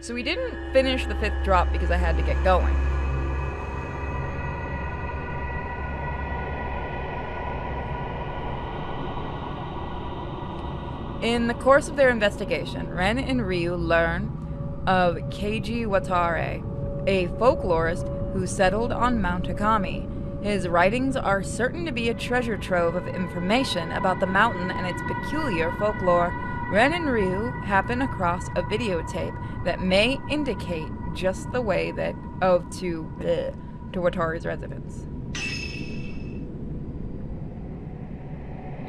So we didn't finish the 5th drop because I had to get going. In the course of their investigation, Ren and Ryu learn of Keiji Watare, a folklorist who settled on Mount Hakami. His writings are certain to be a treasure trove of information about the mountain and its peculiar folklore. Ren and Ryu happen across a videotape that may indicate just the way that to Watare's residence.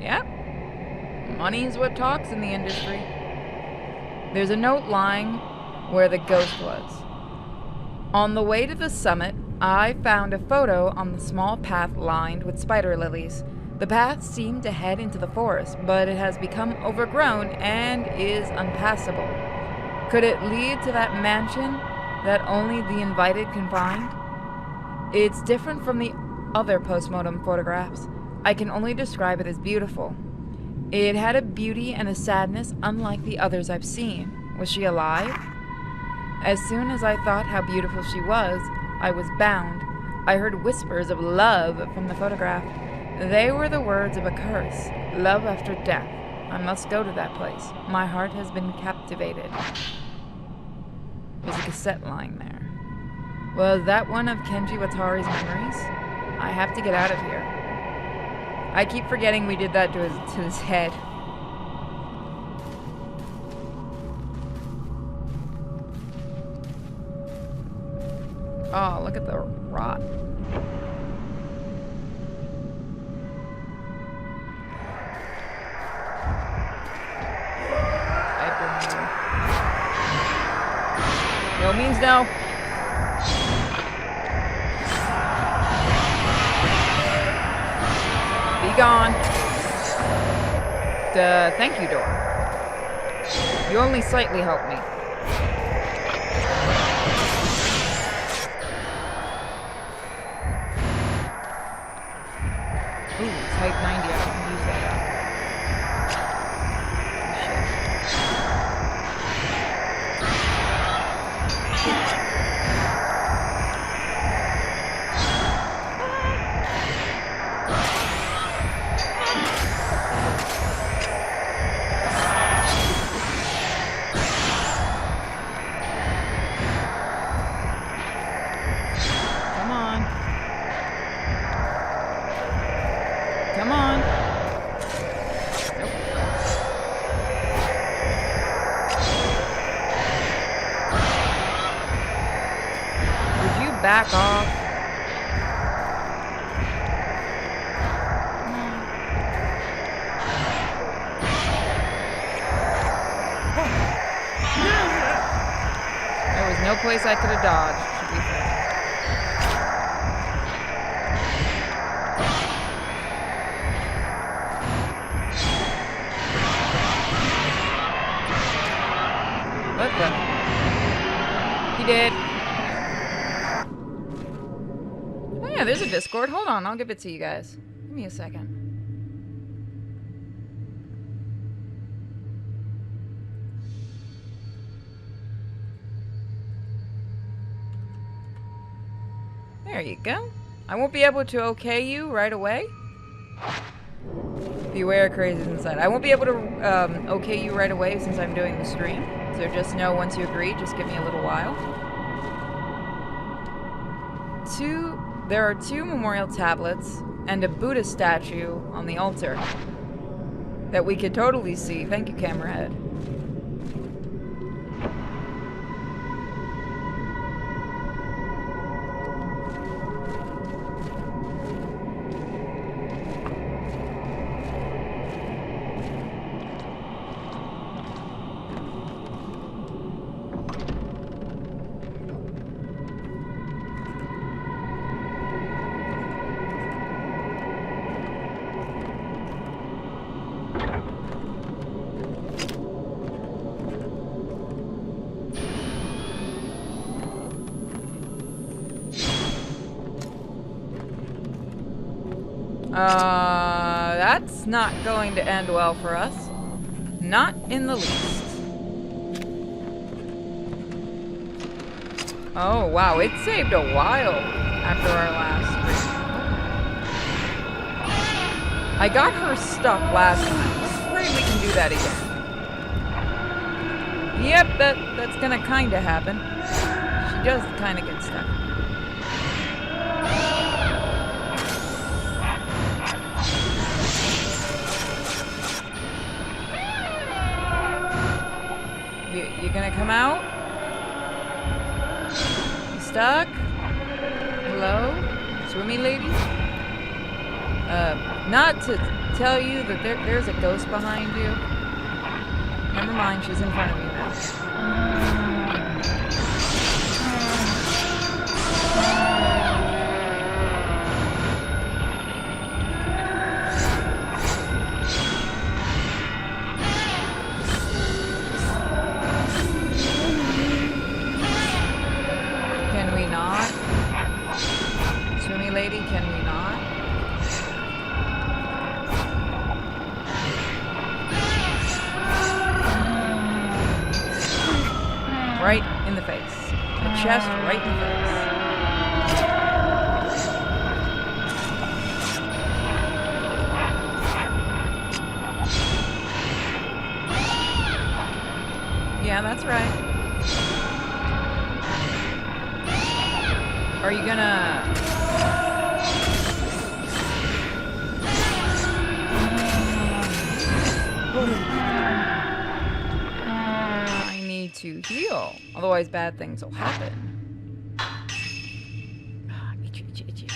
Yep. Money's what talks in the industry. There's a note lying where the ghost was. On the way to the summit, I found a photo on the small path lined with spider lilies. The path seemed to head into the forest, but it has become overgrown and is unpassable. Could it lead to that mansion that only the invited can find? It's different from the other postmortem photographs. I can only describe it as beautiful. It had a beauty and a sadness unlike the others I've seen. Was she alive? As soon as I thought how beautiful she was, I was bound. I heard whispers of love from the photograph. They were the words of a curse. Love after death. I must go to that place. My heart has been captivated. There's a cassette lying there. Was that one of Kenji Watare's memories? I have to get out of here. I keep forgetting we did that to his head. Oh, look at the rot. No means no. Be gone. Thank you, door. You only slightly helped me. Ooh, type 90, I can use that up. Come on. Nope. Would you back off? There was no place I could have dodged, to be fair. What the? He did. Oh yeah, there's a Discord. Hold on, I'll give it to you guys. Give me a second. There you go. I won't be able to okay you right away. Beware crazies inside. I won't be able to okay you right away since I'm doing the stream. So just know once you agree, just give me a little while. There are 2 memorial tablets and a Buddha statue on the altar that we could totally see. Thank you, Camerahead. That's not going to end well for us. Not in the least. Oh, wow. It saved a while after our last stream. I got her stuck last time. Let's pray we can do that again. Yep, that's gonna kinda happen. She does kinda get stuck. You gonna come out? You stuck? Hello? Swimmy lady? Not to tell you that there's a ghost behind you. Never mind, she's in front of you now. Can we not? Swimmy lady, can we not? Right in the face. A chest right in the face. Yeah, that's right. Are you gonna... to heal. Otherwise, bad things will happen. Itchy, itchy, itchy.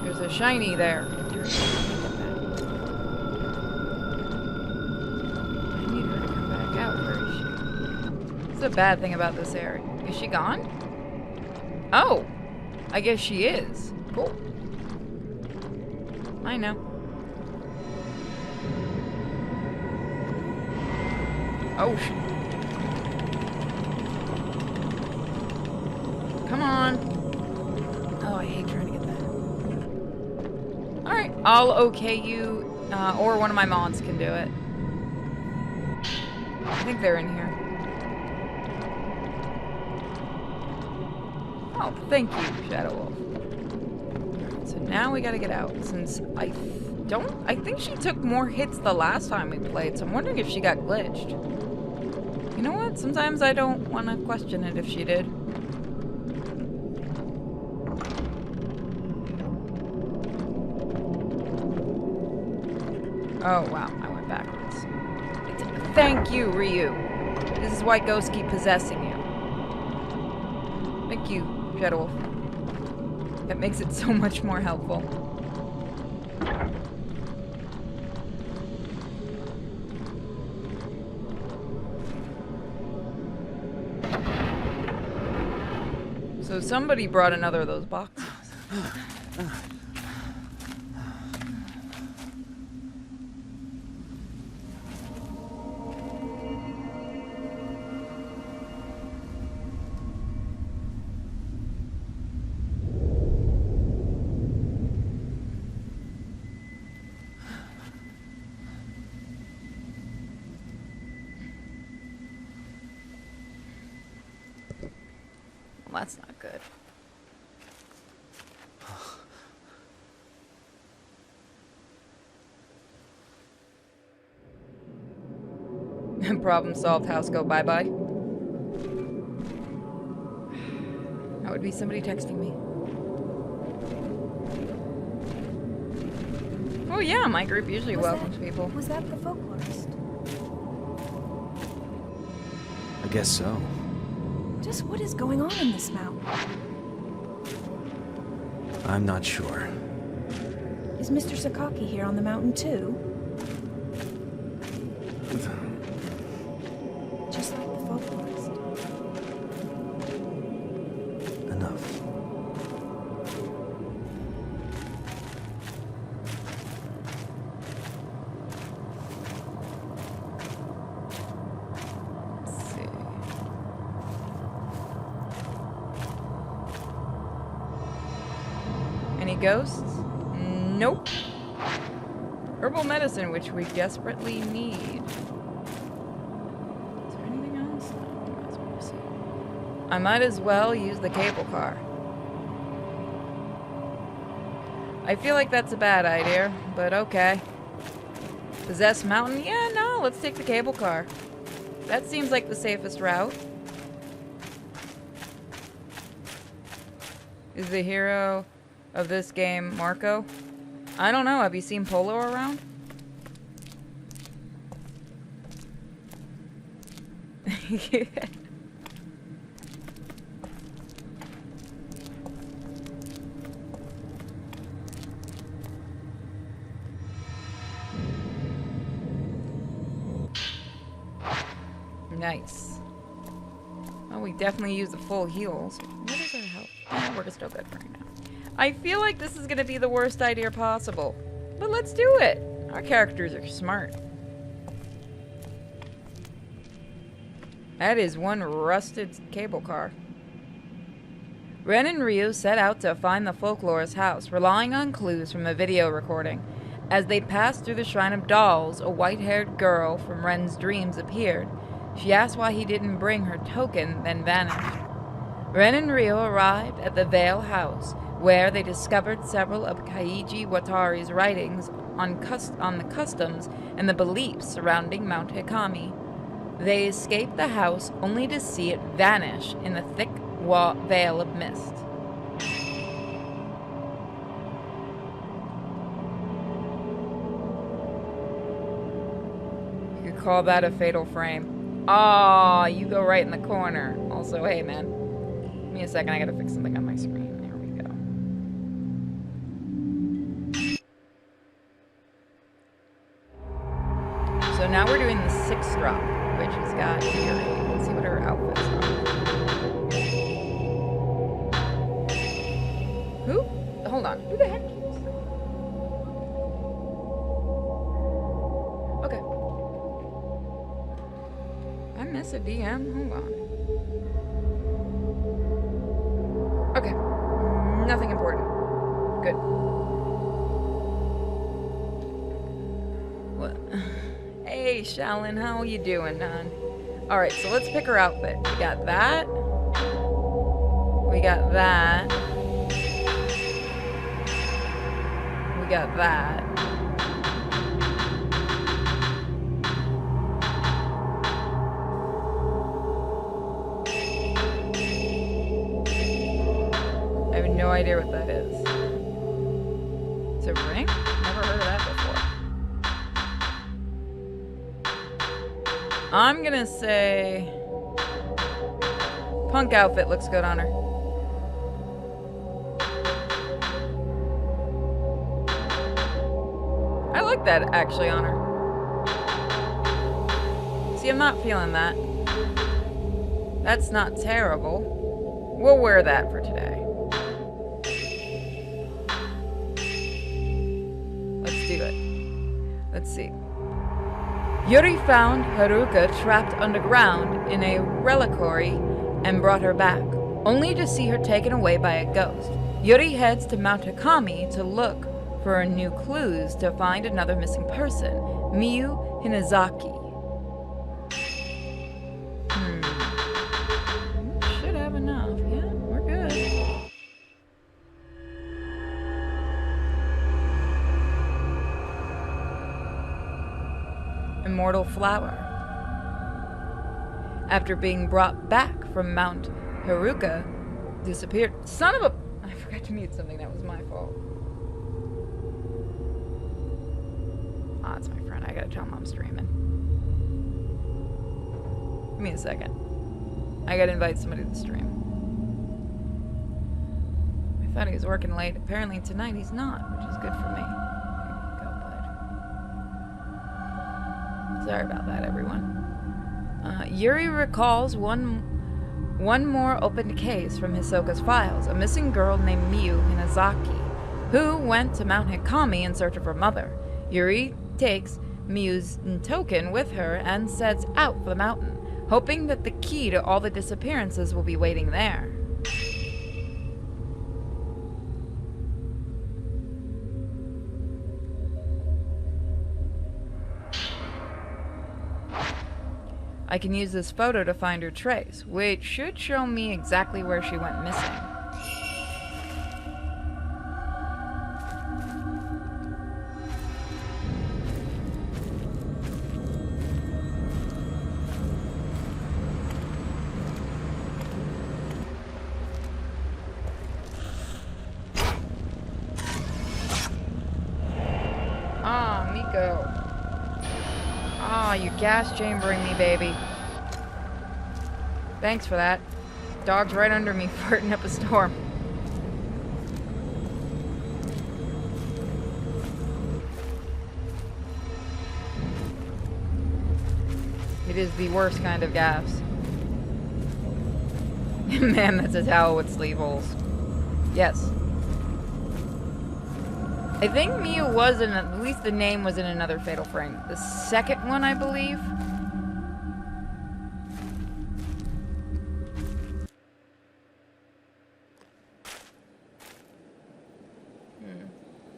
There's a shiny there. The bad thing about this area. Is she gone? Oh, I guess she is. Cool. I know. Oh, come on. Oh, I hate trying to get that. Alright, I'll okay you, or one of my mods can do it. I think they're in here. Oh, thank you, Shadow Wolf. So now we gotta get out, since I think she took more hits the last time we played, so I'm wondering if she got glitched. You know what? Sometimes I don't want to question it if she did. Oh, wow. I went backwards. Thank you, Ryu. This is why ghosts keep possessing you. Thank you, Shadow Wolf. That makes it so much more helpful. So somebody brought another of those boxes. Well, that's not good. Problem solved, house go bye-bye. That would be somebody texting me. Oh yeah, my group usually welcomes people. Was that the folklorist? I guess so. Just what is going on in this mountain? I'm not sure. Is Mr. Sakaki here on the mountain too? Just like the folklorist. Enough. Let's see. Any ghosts? Nope. Herbal medicine, which we desperately need. Is there anything else? No, might as well see. I might as well use the cable car. I feel like that's a bad idea, but okay. Possessed mountain? Yeah, no, let's take the cable car. That seems like the safest route. Is the hero of this game Marco? I don't know. Have you seen Polo around? Nice. Well, we definitely use the full heals. What is our health? Yeah, we're still good for right now. I feel like this is gonna be the worst idea possible. But let's do it! Our characters are smart. That is one rusted cable car. Ren and Ryu set out to find the folklorist's house, relying on clues from a video recording. As they passed through the Shrine of Dolls, a white-haired girl from Ren's dreams appeared. She asked why he didn't bring her token, then vanished. Ren and Ryu arrived at the Vale House, where they discovered several of Kaiji Watari's writings on the customs and the beliefs surrounding Mount Hikami. They escaped the house only to see it vanish in the thick veil of mist. You could call that a fatal frame. Aw, you go right in the corner. Also, hey man, give me a second, I gotta fix something on my screen. There we go. So now we're doing the 6th drop, which has got Yuri. Let's see what her outfits are. Who? Hold on. Who the heck keeps... Okay. I miss a DM? Hold on. Okay. Nothing important. Good. What? Hey, Shaolin, how are you doing, hon? Alright, so let's pick her outfit. We got that. We got that. We got that. I have no idea what that is. It's a ring? Never heard of that before. I'm gonna say... punk outfit looks good on her. I like that actually on her. See, I'm not feeling that. That's not terrible. We'll wear that for today. Let's do it. Let's see. Yuri found Haruka trapped underground in a reliquary and brought her back, only to see her taken away by a ghost. Yuri heads to Mount Hikami to look for new clues to find another missing person, Miyu Hinazaki. Should have enough. Yeah, we're good. Immortal Flower. After being brought back from Mount Haruka, disappeared. Son of a... I forgot to mute something. That was my fault. Ah, it's my friend. I gotta tell him I'm streaming. Give me a second. I gotta invite somebody to the stream. I thought he was working late. Apparently tonight he's not, which is good for me. Sorry about that, everyone. Yuri recalls one more open case from Hisoka's files, a missing girl named Miyu Hinazaki, who went to Mount Hikami in search of her mother. Yuri takes Miyu's token with her and sets out for the mountain, hoping that the key to all the disappearances will be waiting there. I can use this photo to find her trace, which should show me exactly where she went missing. Ah, Miko. Ah, you gas chambering me, baby. Thanks for that. Dog's right under me, farting up a storm. It is the worst kind of gas. Man, that's a towel with sleeve holes. Yes. I think Mia was in, at least the name was in another Fatal Frame. The second one, I believe.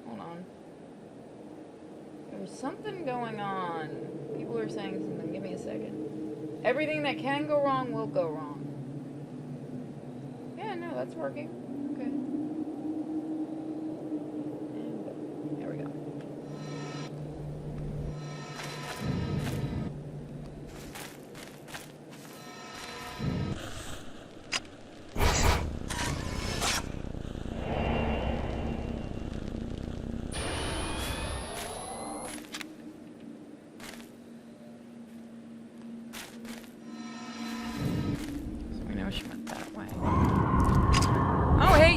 Hold on. There's something going on. People are saying something. Give me a second. Everything that can go wrong will go wrong. Yeah, no, that's working. Okay. And there we go.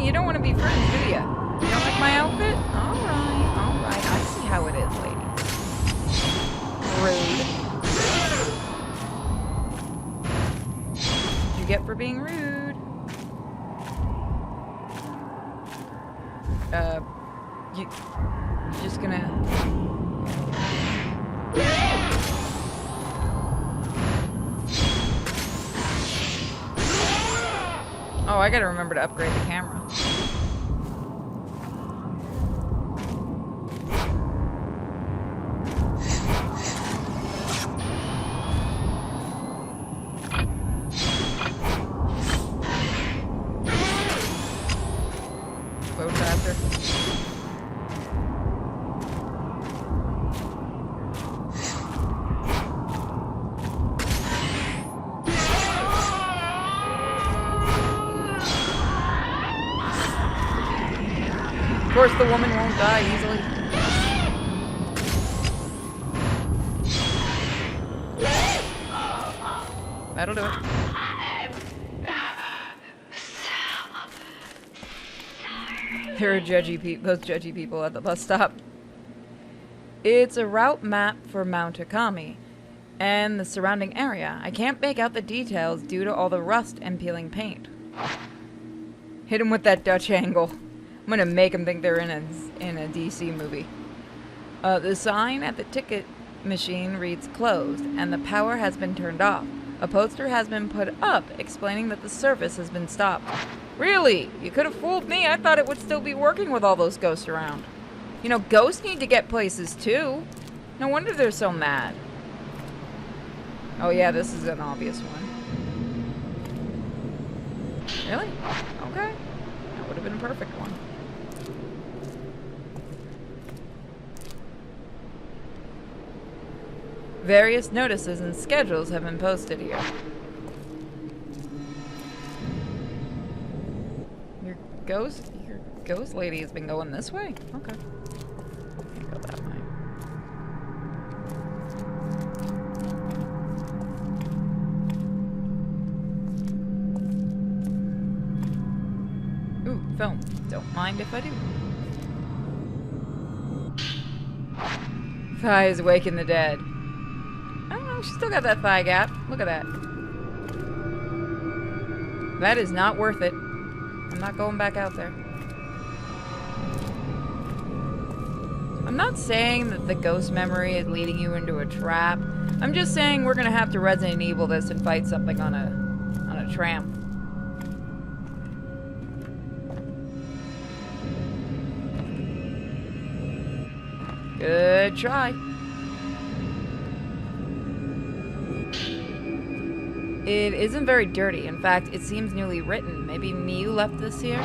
You don't want to be friends, do ya? You don't like my outfit? Alright. I see how it is, lady. Rude. What'd you get for being rude? You're just gonna... Oh, I gotta remember to upgrade the camera. Load faster. Of course, the woman won't die easily. That'll do it. There are those judgy people at the bus stop. It's a route map for Mount Akami and the surrounding area. I can't make out the details due to all the rust and peeling paint. Hit him with that Dutch angle. I'm gonna make them think they're in a DC movie. The sign at the ticket machine reads closed and the power has been turned off. A poster has been put up explaining that the service has been stopped. Really? You could have fooled me. I thought it would still be working with all those ghosts around. You know, ghosts need to get places too. No wonder they're so mad. Oh yeah, this is an obvious one. Really? Okay. That would have been a perfect one. Various notices and schedules have been posted here. Your ghost lady has been going this way? Okay. Can't go that way. Ooh, film. Don't mind if I do. Thigh is waking the dead. I don't know, she's still got that thigh gap. Look at that. That is not worth it. I'm not going back out there. I'm not saying that the ghost memory is leading you into a trap. I'm just saying we're gonna have to Resident Evil this and fight something on a tram. Good try. It isn't very dirty. In fact, it seems newly written. Maybe Miu left this here?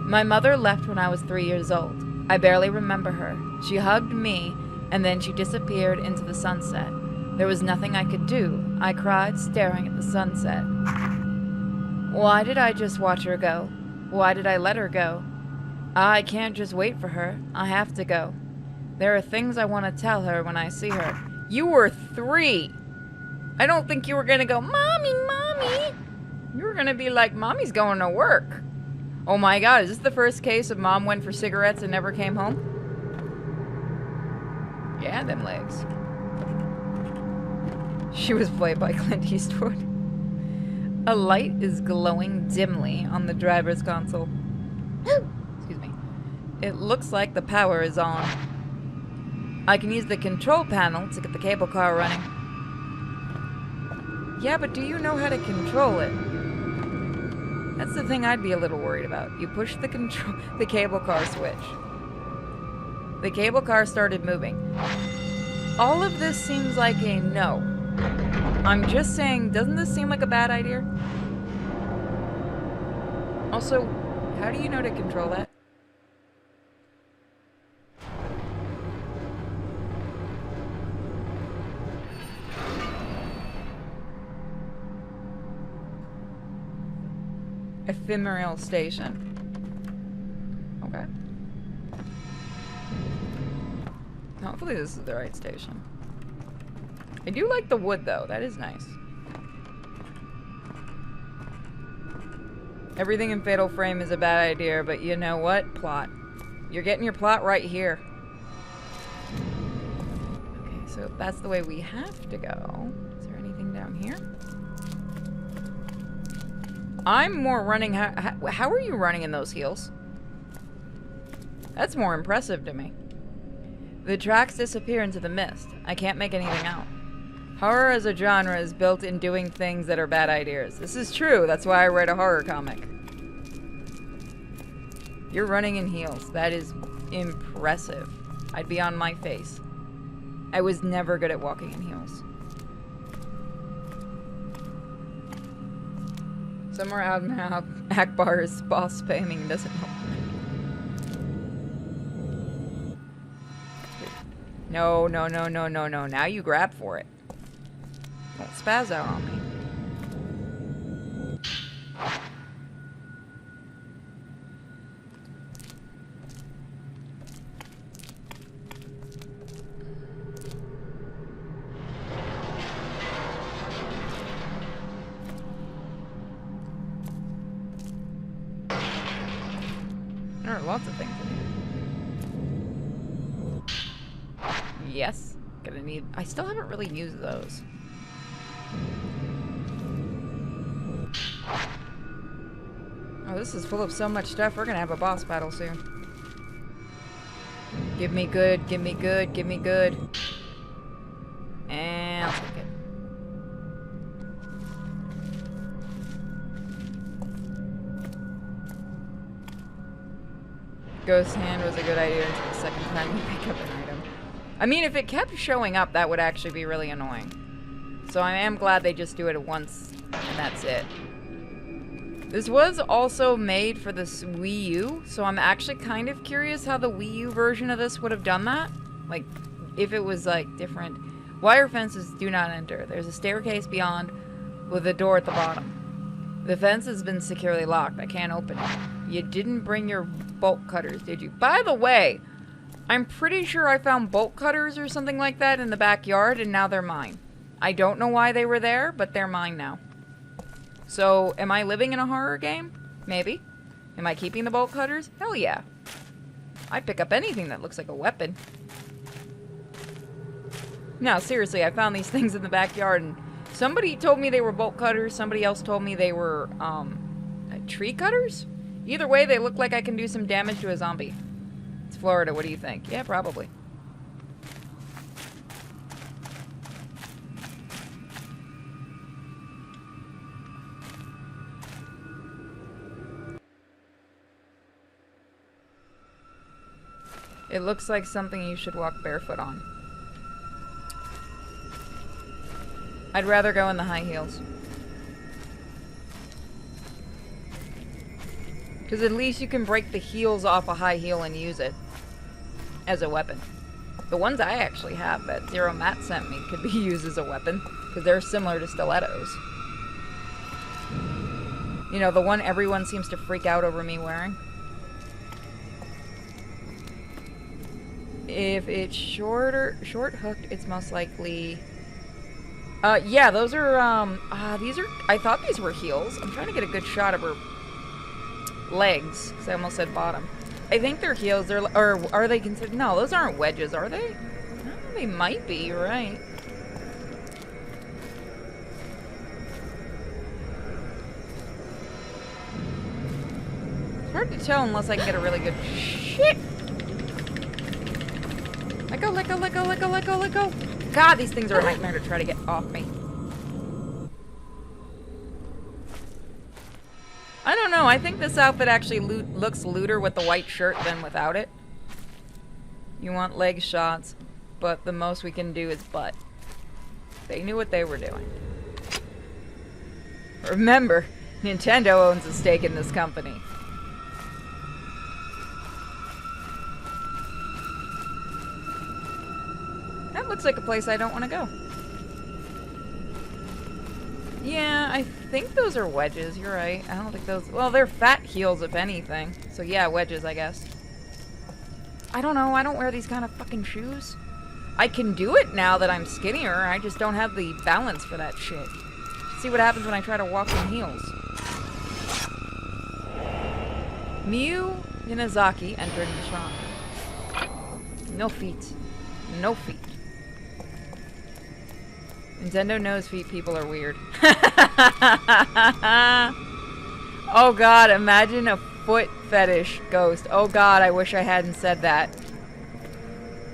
My mother left when I was 3 years old. I barely remember her. She hugged me, and then she disappeared into the sunset. There was nothing I could do. I cried, staring at the sunset. Why did I just watch her go? Why did I let her go? I can't just wait for her. I have to go. There are things I want to tell her when I see her. You were 3! I don't think you were gonna go, Mommy, Mommy! You were gonna be like, Mommy's going to work. Oh my god, is this the first case of Mom went for cigarettes and never came home? Yeah, them legs. She was played by Clint Eastwood. A light is glowing dimly on the driver's console. Excuse me. It looks like the power is on. I can use the control panel to get the cable car running. Yeah, but do you know how to control it? That's the thing I'd be a little worried about. You push the cable car switch. The cable car started moving. All of this seems like a no. I'm just saying, doesn't this seem like a bad idea? Also, how do you know to control that? Ephemeral station. Okay. Hopefully this is the right station. I do like the wood though, that is nice. Everything in Fatal Frame is a bad idea, but you know what? Plot. You're getting your plot right here. Okay, so that's the way we have to go. Is there anything down here? I'm more running. How are you running in those heels? That's more impressive to me. The tracks disappear into the mist. I can't make anything out. Horror as a genre is built in doing things that are bad ideas. This is true. That's why I write a horror comic. You're running in heels. That is impressive. I'd be on my face. I was never good at walking in heels. Somewhere out now, Akbar is boss spamming and doesn't help. No, no, no, no, no, no. Now you grab for it. Don't spaz out on me. There are lots of things in here. Yes. Gonna need... I still haven't really used those. Oh, this is full of so much stuff. We're gonna have a boss battle soon. Give me good, give me good, give me good. And I'll take it. Ghost hand was a good idea until the second time you pick up an item. I mean, if it kept showing up, that would actually be really annoying. So I am glad they just do it once, and that's it. This was also made for the Wii U, so I'm actually kind of curious how the Wii U version of this would have done that. Like, if it was, like, different. Wire fences do not enter. There's a staircase beyond with a door at the bottom. The fence has been securely locked. I can't open it. You didn't bring your bolt cutters, did you? By the way, I'm pretty sure I found bolt cutters or something like that in the backyard, and now they're mine. I don't know why they were there, but they're mine now. So, am I living in a horror game? Maybe. Am I keeping the bolt cutters? Hell yeah. I'd pick up anything that looks like a weapon. No, seriously, I found these things in the backyard, and somebody told me they were bolt cutters, somebody else told me they were, tree cutters? Either way, they look like I can do some damage to a zombie. It's Florida, what do you think? Yeah, probably. It looks like something you should walk barefoot on. I'd rather go in the high heels. Because at least you can break the heels off a high heel and use it as a weapon. The ones I actually have that Zero Matt sent me could be used as a weapon, because they're similar to stilettos. You know, the one everyone seems to freak out over me wearing. If it's short hooked, it's most likely... yeah, those are, these are... I thought these were heels. I'm trying to get a good shot of her legs, because I almost said bottom. I think they're heels, or are they considered... No, those aren't wedges, are they? Oh, they might be, you're right. It's hard to tell unless I can get a really good... Shit! Let go, let go, let go, let go, let go, let go! God, these things are a nightmare to try to get off me. I don't know, I think this outfit actually looks looter with the white shirt than without it. You want leg shots, but the most we can do is butt. They knew what they were doing. Remember, Nintendo owns a stake in this company. That looks like a place I don't want to go. Yeah, I think those are wedges, you're right. I don't think those... Well, they're fat heels, if anything. So yeah, wedges, I guess. I don't know, I don't wear these kind of fucking shoes. I can do it now that I'm skinnier, I just don't have the balance for that shit. See what happens when I try to walk in heels. Miyu Ninazaki entered the shrine. No feet. No feet. Nintendo knows feet people are weird. Oh god, imagine a foot fetish ghost. Oh god, I wish I hadn't said that.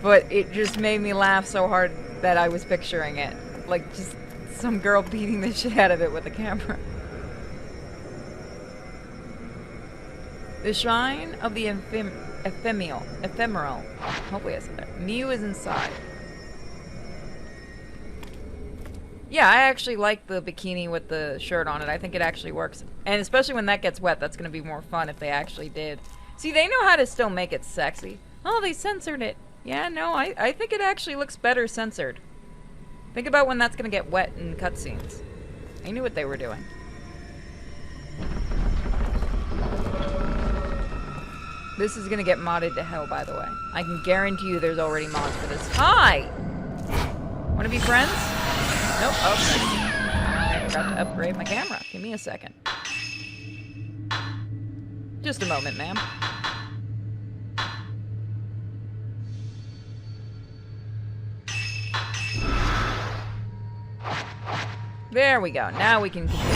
But it just made me laugh so hard that I was picturing it. Like, just some girl beating the shit out of it with a camera. The Shrine of the Ephemeral. Hopefully I said that. Miyu is inside. Yeah, I actually like the bikini with the shirt on it. I think it actually works. And especially when that gets wet, that's going to be more fun if they actually did. See, they know how to still make it sexy. Oh, they censored it. Yeah, no, I think it actually looks better censored. Think about when that's going to get wet in cutscenes. They knew what they were doing. This is going to get modded to hell, by the way. I can guarantee you there's already mods for this. Hi! Want to be friends? Nope. Okay. I forgot to upgrade my camera. Give me a second. Just a moment, ma'am. There we go. Now we can continue.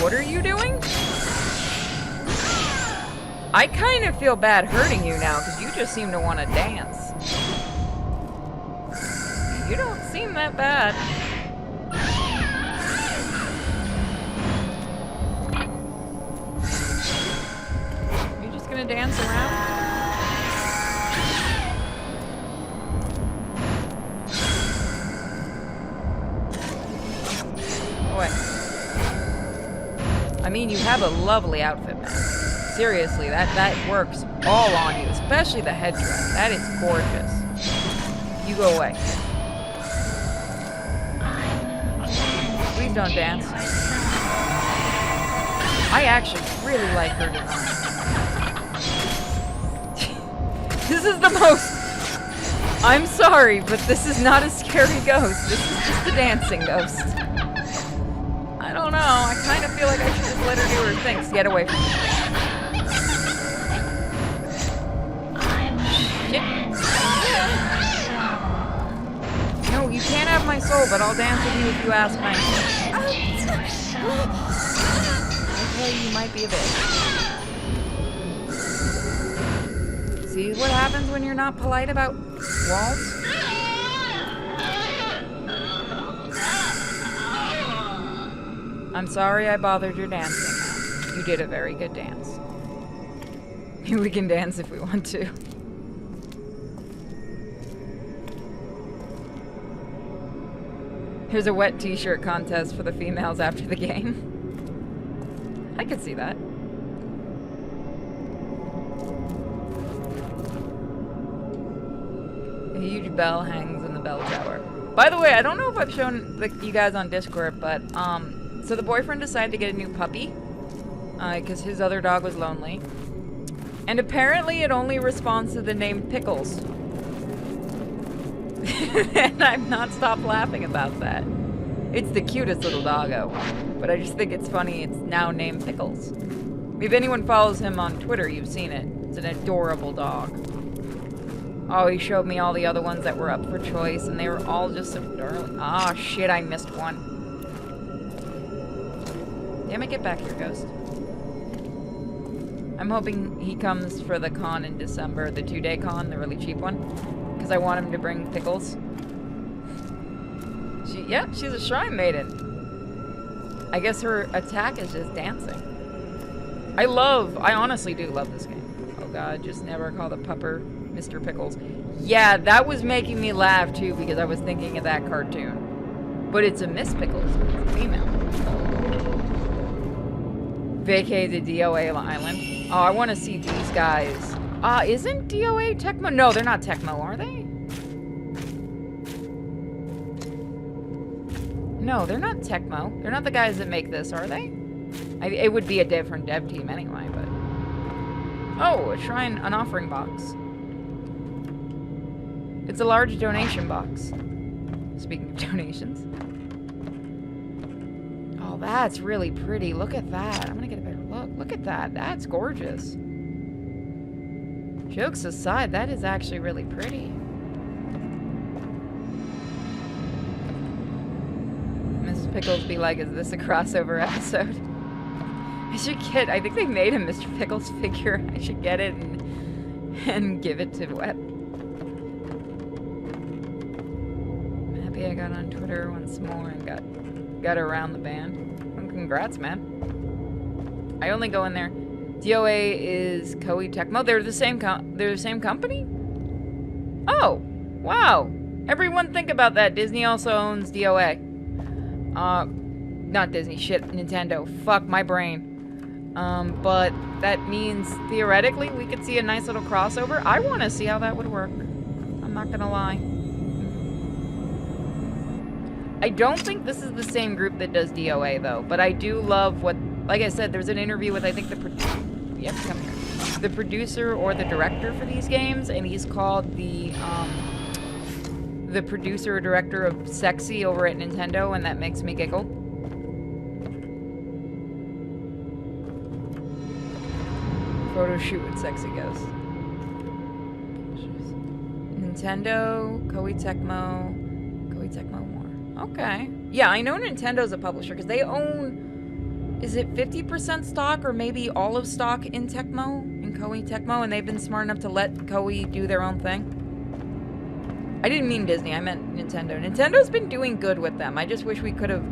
What are you doing? I kind of feel bad hurting you now, because you just seem to want to dance. You don't seem that bad. You're just gonna dance around? I mean, you have a lovely outfit, man. Seriously, that works all on you, especially the headdress. That is gorgeous. You go away. Please don't dance. I actually really like her design. This is the most... I'm sorry, but this is not a scary ghost. This is just a dancing ghost. I don't know. I kind of feel like I should just let her do her things. Get away from me. No, you can't have my soul, but I'll dance with you if you ask nicely. Okay, you might be a bitch. See what happens when you're not polite about walls? I'm sorry I bothered your dancing. You did a very good dance. We can dance if we want to. There's a wet t-shirt contest for the females after the game. I could see that. A huge bell hangs in the bell tower. By the way, I don't know if I've shown you guys on Discord, but so the boyfriend decided to get a new puppy because his other dog was lonely, and apparently it only responds to the name Pickles. And I've not stopped laughing about that. It's the cutest little doggo, but I just think it's funny it's now named Pickles. If anyone follows him on Twitter, you've seen it. It's an adorable dog. Oh, he showed me all the other ones that were up for choice, and they were all just so darling. Ah, shit, I missed one. Damn it, get back here, Ghost. I'm hoping he comes for the con in December, the 2-day con, the really cheap one. Because I want him to bring Pickles. Yeah, she's a shrine maiden. I guess her attack is just dancing. I honestly do love this game. Oh god, just never call the pupper Mr. Pickles. Yeah, that was making me laugh too because I was thinking of that cartoon. But it's a Miss Pickles, it's a female. Vacate the DOA island. Oh, I want to see these guys. Isn't DOA Tecmo? No, they're not Tecmo, are they? No, they're not Tecmo. They're not the guys that make this, are they? It would be a different dev team anyway, but... Oh, a shrine, an offering box. It's a large donation box. Speaking of donations. Oh, that's really pretty. Look at that. I'm gonna get a better look. Look at that. That's gorgeous. Jokes aside, that is actually really pretty. Mrs. Pickles be like, is this a crossover episode? I should get, I think they made a Mr. Pickles figure. I should get it and give it to Web. I'm happy I got on Twitter once more and got around the band. Well, congrats, man. I only go in there. DOA is Koei Tecmo. They're the same company? Oh, wow. Everyone think about that. Disney also owns DOA. Not Disney, shit, Nintendo. Fuck my brain. But that means theoretically we could see a nice little crossover. I want to see how that would work. I'm not gonna lie. I don't think this is the same group that does DOA though, but I do love what, like I said, there's an interview with I think the producer or the director for these games, and he's called the producer or director of Sexy over at Nintendo, and that makes me giggle. Photo shoot with Sexy Ghost. Nintendo, Koei Tecmo more. Okay. Yeah, I know Nintendo's a publisher because they own, is it 50% stock or maybe all of stock in Tecmo, in Koei Tecmo, and they've been smart enough to let Koei do their own thing? I didn't mean Disney, I meant Nintendo. Nintendo's been doing good with them. I just wish we could have...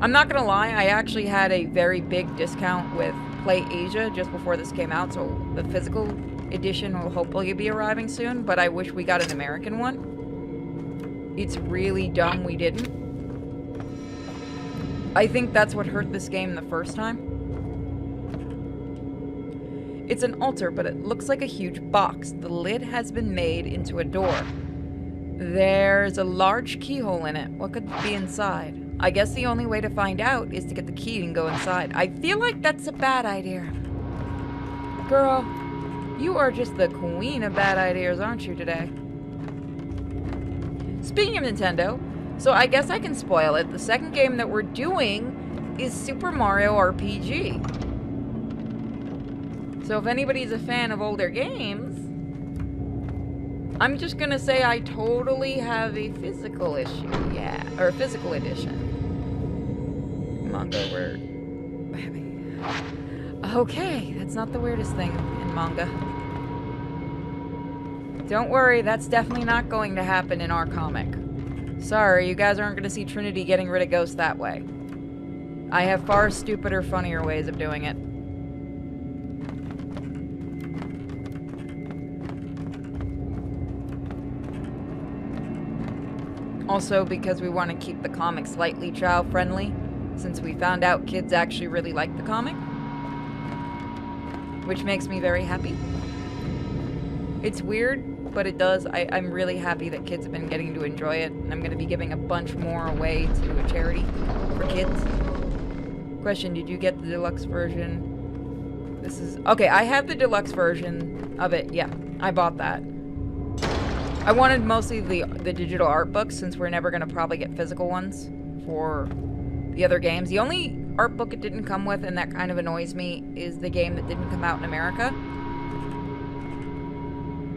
I'm not gonna lie, I actually had a very big discount with Play Asia just before this came out, so the physical edition will hopefully be arriving soon, but I wish we got an American one. It's really dumb we didn't. I think that's what hurt this game the first time. It's an altar, but it looks like a huge box. The lid has been made into a door. There's a large keyhole in it. What could be inside? I guess the only way to find out is to get the key and go inside. I feel like that's a bad idea. Girl, you are just the queen of bad ideas, aren't you, today? Speaking of Nintendo, so I guess I can spoil it. The second game that we're doing is Super Mario RPG. So if anybody's a fan of older games, I'm just gonna say I totally have a physical issue, yeah, or a physical edition. Manga word. Okay, that's not the weirdest thing in manga. Don't worry, that's definitely not going to happen in our comic. Sorry, you guys aren't gonna see Trinity getting rid of Ghost that way. I have far stupider, funnier ways of doing it. Also because we want to keep the comic slightly child-friendly, since we found out kids actually really like the comic. Which makes me very happy. It's weird, but it does. I'm really happy that kids have been getting to enjoy it, and I'm going to be giving a bunch more away to a charity for kids. Question, did you get the deluxe version? This is... Okay, I have the deluxe version of it. Yeah, I bought that. I wanted mostly the digital art books, since we're never going to probably get physical ones for the other games. The only art book it didn't come with, and that kind of annoys me, is the game that didn't come out in America.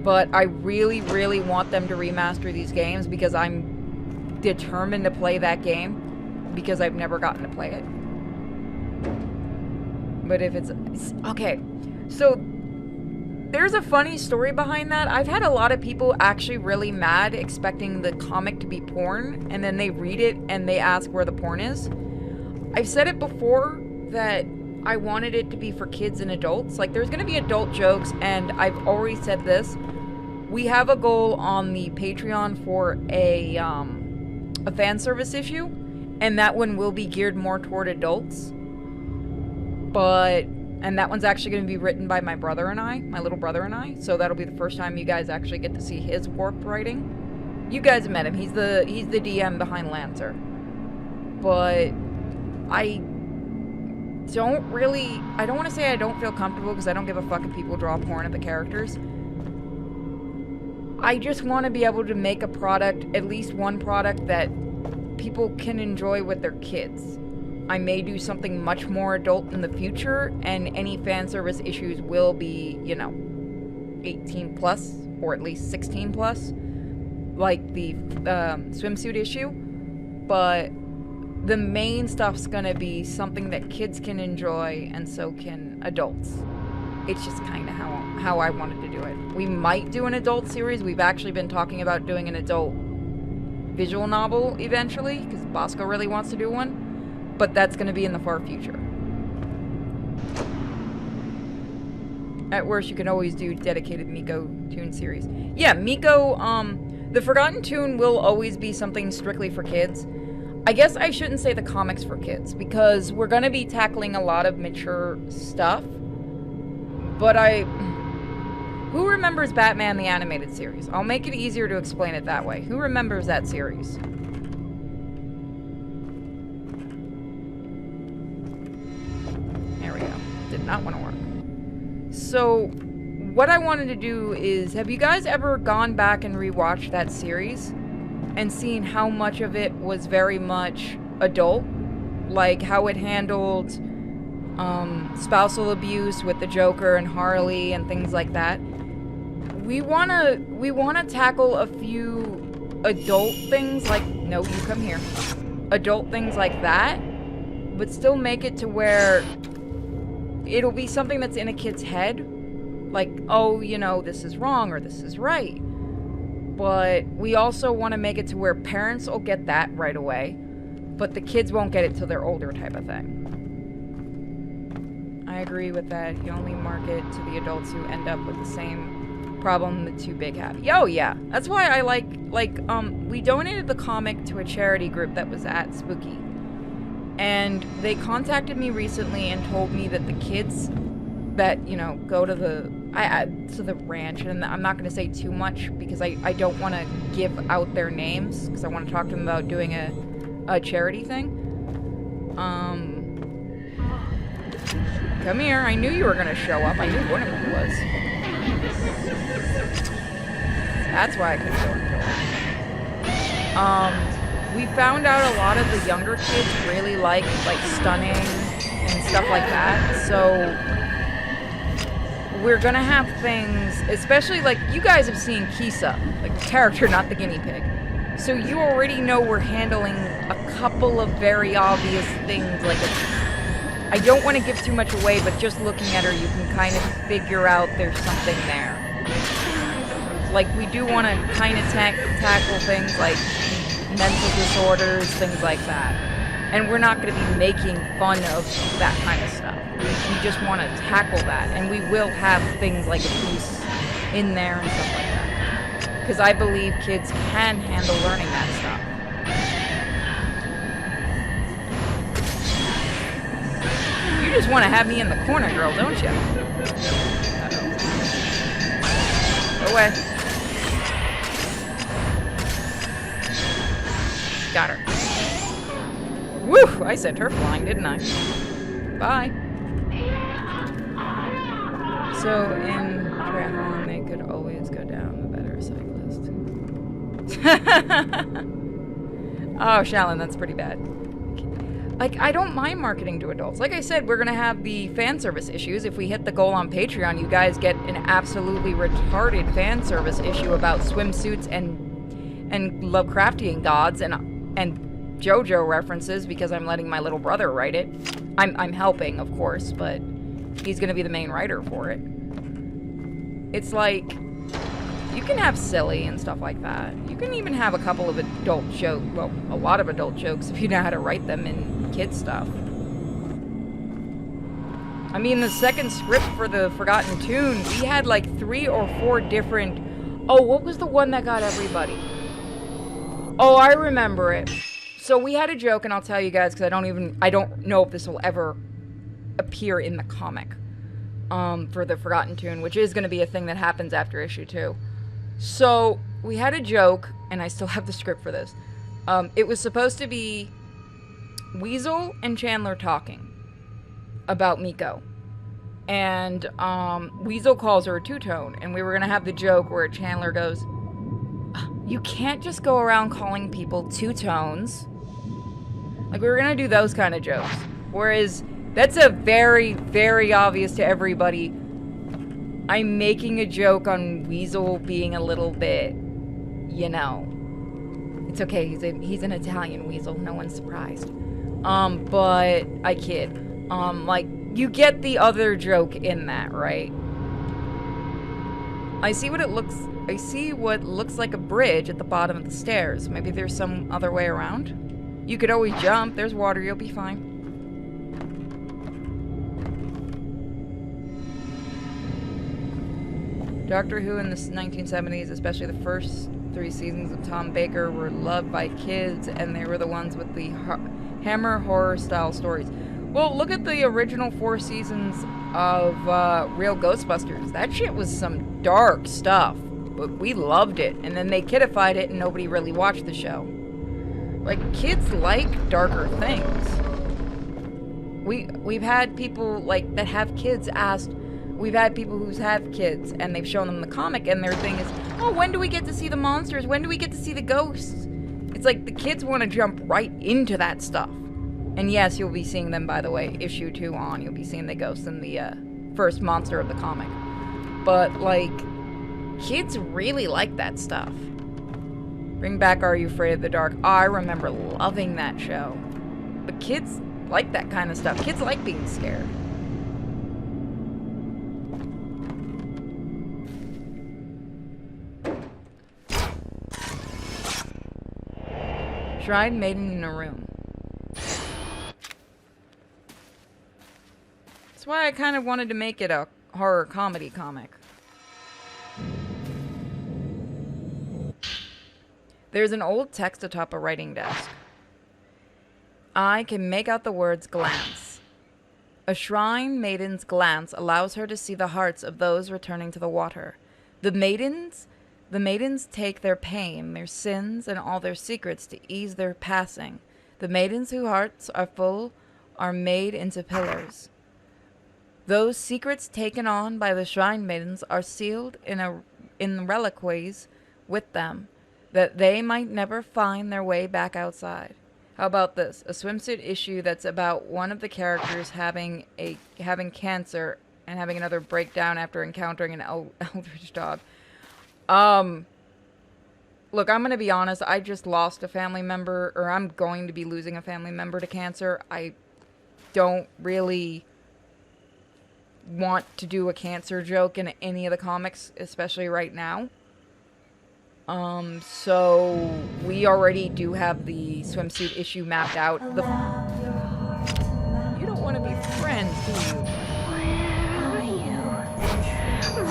But I really, really want them to remaster these games because I'm determined to play that game because I've never gotten to play it. But if it's... Okay, so there's a funny story behind that. I've had a lot of people actually really mad expecting the comic to be porn, and then they read it and they ask where the porn is. I've said it before that I wanted it to be for kids and adults. Like, there's going to be adult jokes, and I've already said this. We have a goal on the Patreon for a fan service issue, and that one will be geared more toward adults. And that one's actually going to be written by my brother and I, my little brother and I. So that'll be the first time you guys actually get to see his warped writing. You guys have met him. He's the DM behind Lancer. But I don't want to say I don't feel comfortable because I don't give a fuck if people draw porn of the characters. I just want to be able to make a product, at least one product, that people can enjoy with their kids. I may do something much more adult in the future, and any fan service issues will be, 18 plus, or at least 16 plus, like the swimsuit issue. But the main stuff's gonna be something that kids can enjoy, and so can adults. It's just kind of how I wanted to do it. We might do an adult series. We've actually been talking about doing an adult visual novel eventually, because Bosco really wants to do one. But that's going to be in the far future. At worst, you can always do dedicated Miko Toon series. Yeah, Miko, the Forgotten Toon will always be something strictly for kids. I guess I shouldn't say the comics for kids, because we're going to be tackling a lot of mature stuff. But who remembers Batman the Animated Series? I'll make it easier to explain it that way. Who remembers that series? Did not want to work. So, what I wanted to do is, have you guys ever gone back and rewatched that series and seen how much of it was very much adult? Like how it handled spousal abuse with the Joker and Harley and things like that. We wanna tackle a few adult things like, no, you come here. Adult things like that, but still make it to where it'll be something that's in a kid's head, like, oh, this is wrong or this is right. But we also want to make it to where parents will get that right away, but the kids won't get it till they're older type of thing. I agree with that. You only market to the adults who end up with the same problem the Too Big have. Oh, yeah. That's why I we donated the comic to a charity group that was at Spooky. And they contacted me recently and told me that the kids that, go to the ranch, and I'm not going to say too much because I don't want to give out their names because I want to talk to them about doing a charity thing. Come here. I knew you were going to show up. I knew one of them was. That's why I couldn't go and kill her. We found out a lot of the younger kids really like stunning and stuff like that. So we're gonna have things, especially you guys have seen Kisa, the character, not the guinea pig. So you already know we're handling a couple of very obvious things. I don't want to give too much away, but just looking at her, you can kind of figure out there's something there. We do want to kind of tackle things like mental disorders, things like that. And we're not going to be making fun of that kind of stuff. We just want to tackle that. And we will have things like abuse in there and stuff like that. Because I believe kids can handle learning that stuff. just want to have me in the corner, girl, don't you? Go away. Got her. Woo! I sent her flying, didn't I? Bye. So in triathlon, they could always go down the better cyclist. Oh, Shallon, that's pretty bad. Like, I don't mind marketing to adults. Like I said, we're gonna have the fan service issues. If we hit the goal on Patreon, you guys get an absolutely retarded fan service issue about swimsuits and Lovecraftian gods and JoJo references because I'm letting my little brother write it. I'm helping, of course, but he's gonna be the main writer for it. It's like, you can have silly and stuff like that. You can even have a couple of adult jokes, well, a lot of adult jokes if you know how to write them in kids stuff. I mean, the second script for the Forgotten Tune, we had like 3 or 4 different... Oh, what was the one that got everybody? Oh, I remember it. So we had a joke, and I'll tell you guys, because I don't know if this will ever appear in the comic for the Forgotten Tune, which is going to be a thing that happens after issue 2. So we had a joke, and I still have the script for this. It was supposed to be Weasel and Chandler talking about Miko. And Weasel calls her a two-tone, and we were going to have the joke where Chandler goes, "You can't just go around calling people two-tones." Like, we were going to do those kind of jokes. Whereas, that's a very, very obvious to everybody. I'm making a joke on Weasel being a little bit, you know. It's okay, he's an Italian Weasel, no one's surprised. But I kid. Like, you get the other joke in that, right? I see what looks like a bridge at the bottom of the stairs. Maybe there's some other way around? You could always jump, there's water, you'll be fine. Doctor Who in the 1970s, especially the first 3 seasons of Tom Baker, were loved by kids, and they were the ones with the Hammer horror-style stories. Well, look at the original 4 seasons of Real Ghostbusters. That shit was some dark stuff, but we loved it. And then they kidified it, and nobody really watched the show. Like, kids like darker things. We've had people like that have kids asked. We've had people who have kids, and they've shown them the comic, and their thing is, oh, when do we get to see the monsters? When do we get to see the ghosts? It's like the kids want to jump right into that stuff. And yes, you'll be seeing them, by the way, issue 2 on. You'll be seeing the ghosts in the first monster of the comic. But, like, kids really like that stuff. Bring back Are You Afraid of the Dark? Oh, I remember loving that show. But kids like that kind of stuff. Kids like being scared. Shrine Maiden in a room. That's why I kind of wanted to make it a horror comedy comic. There's an old text atop a writing desk. I can make out the words glance. A shrine maiden's glance allows her to see the hearts of those returning to the water. The maidens take their pain, their sins, and all their secrets to ease their passing. The maidens whose hearts are full are made into pillars. Those secrets taken on by the shrine maidens are sealed in reliquaries with them, that they might never find their way back outside. How about this? A swimsuit issue that's about one of the characters having cancer and having another breakdown after encountering an eldritch dog. Look, I'm gonna be honest, I just lost a family member, or I'm going to be losing a family member to cancer. I don't really want to do a cancer joke in any of the comics, especially right now. So we already do have the swimsuit issue mapped out. You don't want to be friends, do you?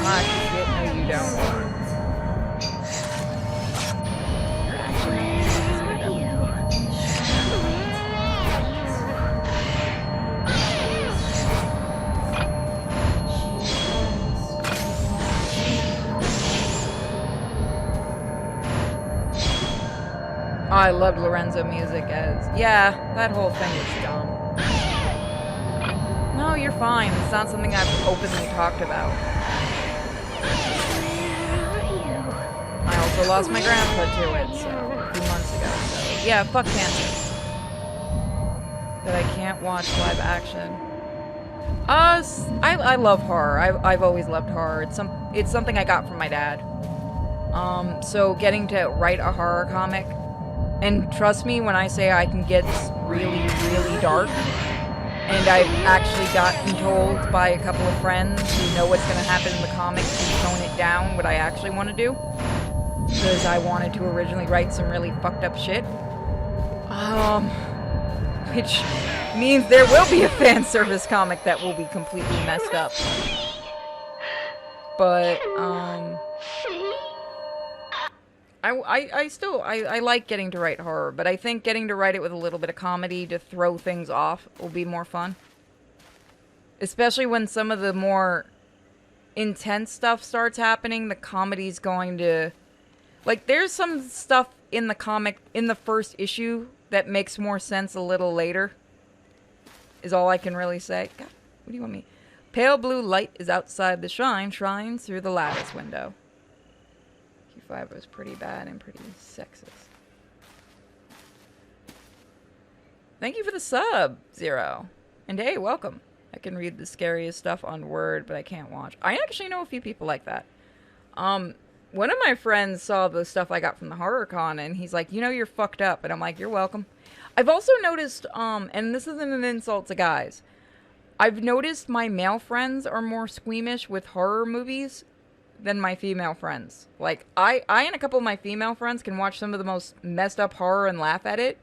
Ah, shit, no you don't. I loved Lorenzo music as... Yeah, that whole thing was dumb. No, you're fine. It's not something I've openly talked about. I also lost my grandpa to it, so... a few months ago, so... Yeah, fuck cancer. That I can't watch live action. I love horror. I've always loved horror. It's something I got from my dad. So getting to write a horror comic, and trust me when I say I can get really, really dark, and I've actually gotten told by a couple of friends who know what's going to happen in the comic to tone it down what I actually want to do, because I wanted to originally write some really fucked up shit. Which means there will be a fan service comic that will be completely messed up. But, I like getting to write horror, but I think getting to write it with a little bit of comedy to throw things off will be more fun. Especially when some of the more intense stuff starts happening, the comedy's going to... Like, there's some stuff in the comic, in the first issue, that makes more sense a little later. Is all I can really say. God, what do you want me? Pale blue light is outside the shrine, shines through the lattice window. Q5 was pretty bad and pretty sexist. Thank you for the sub, Zero. And hey, welcome. I can read the scariest stuff on Word, but I can't watch. I actually know a few people like that. One of my friends saw the stuff I got from the HorrorCon, and he's like, you know, you're fucked up. And I'm like, you're welcome. I've also noticed, and this isn't an insult to guys, I've noticed my male friends are more squeamish with horror movies than my female friends. Like, I and a couple of my female friends can watch some of the most messed up horror and laugh at it,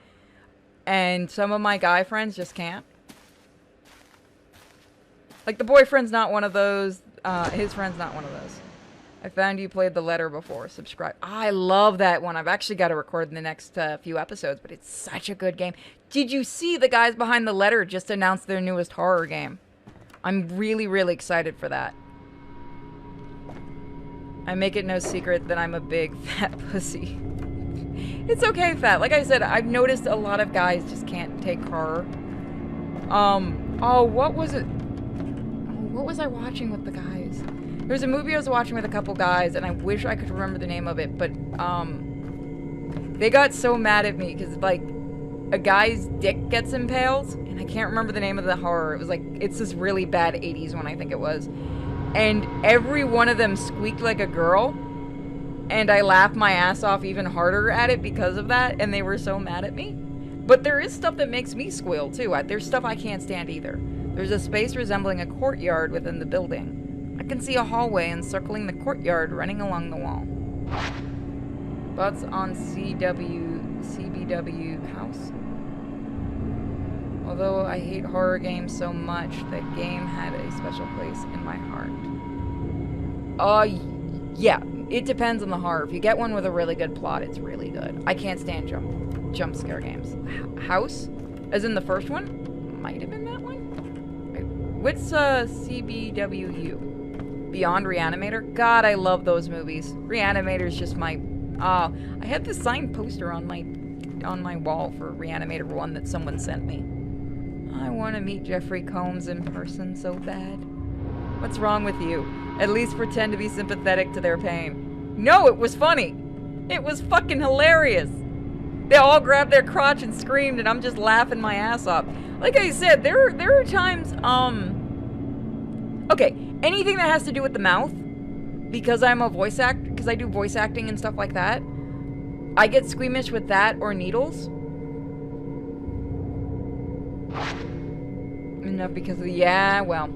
and some of my guy friends just can't. Like, the boyfriend's not one of those, his friend's not one of those. I found you played The Letter before. Subscribe. I love that one. I've actually got to record in the next few episodes, but it's such a good game. Did you see the guys behind The Letter just announced their newest horror game? I'm really, really excited for that. I make it no secret that I'm a big fat pussy. It's okay, fat. Like I said, I've noticed a lot of guys just can't take horror. Oh, what was it? Oh, what was I watching with the guys? There was a movie I was watching with a couple guys, and I wish I could remember the name of it, but, they got so mad at me, because, like, a guy's dick gets impaled, and I can't remember the name of the horror. It was like, it's this really bad 80s one, I think it was. And every one of them squeaked like a girl, and I laughed my ass off even harder at it because of that, and they were so mad at me. But there is stuff that makes me squeal, too. There's stuff I can't stand either. There's a space resembling a courtyard within the building. I can see a hallway encircling the courtyard running along the wall. Thoughts on CBW House? Although I hate horror games so much, that game had a special place in my heart. Yeah, it depends on the horror. If you get one with a really good plot, it's really good. I can't stand jump scare games. House? As in the first one? Might have been that one? What's CBWU? Beyond Reanimator? God, I love those movies. Reanimator's just my... I had this signed poster on my wall for Reanimator 1 that someone sent me. I want to meet Jeffrey Combs in person so bad. What's wrong with you? At least pretend to be sympathetic to their pain. No, it was funny! It was fucking hilarious! They all grabbed their crotch and screamed, and I'm just laughing my ass off. Like I said, there are times, okay, anything that has to do with the mouth, because I'm a voice actor, because I do voice acting and stuff like that, I get squeamish with that or needles. Enough because of the, yeah, well,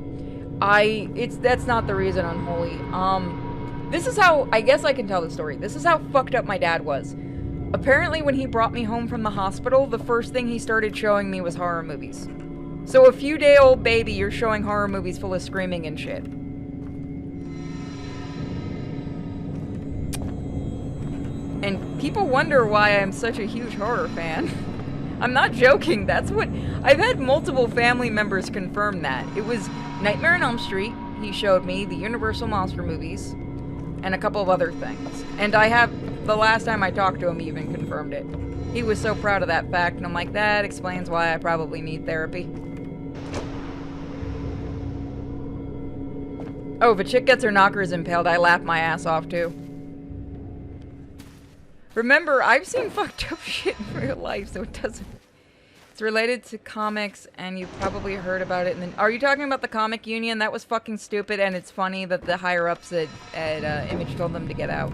that's not the reason, Unholy. This is how, I guess I can tell the story. This is how fucked up my dad was. Apparently when he brought me home from the hospital, the first thing he started showing me was horror movies. So a few-day-old baby, you're showing horror movies full of screaming and shit. And people wonder why I'm such a huge horror fan. I'm not joking, that's what... I've had multiple family members confirm that. It was Nightmare on Elm Street, he showed me, the Universal Monster movies, and a couple of other things. And I have the last time I talked to him, he even confirmed it. He was so proud of that fact, and I'm like, that explains why I probably need therapy. Oh, if a chick gets her knockers impaled, I laugh my ass off too. Remember, I've seen fucked up shit in real life, so it doesn't... It's related to comics, and you've probably heard about it. And then, are you talking about the comic union? That was fucking stupid, and it's funny that the higher-ups at Image told them to get out.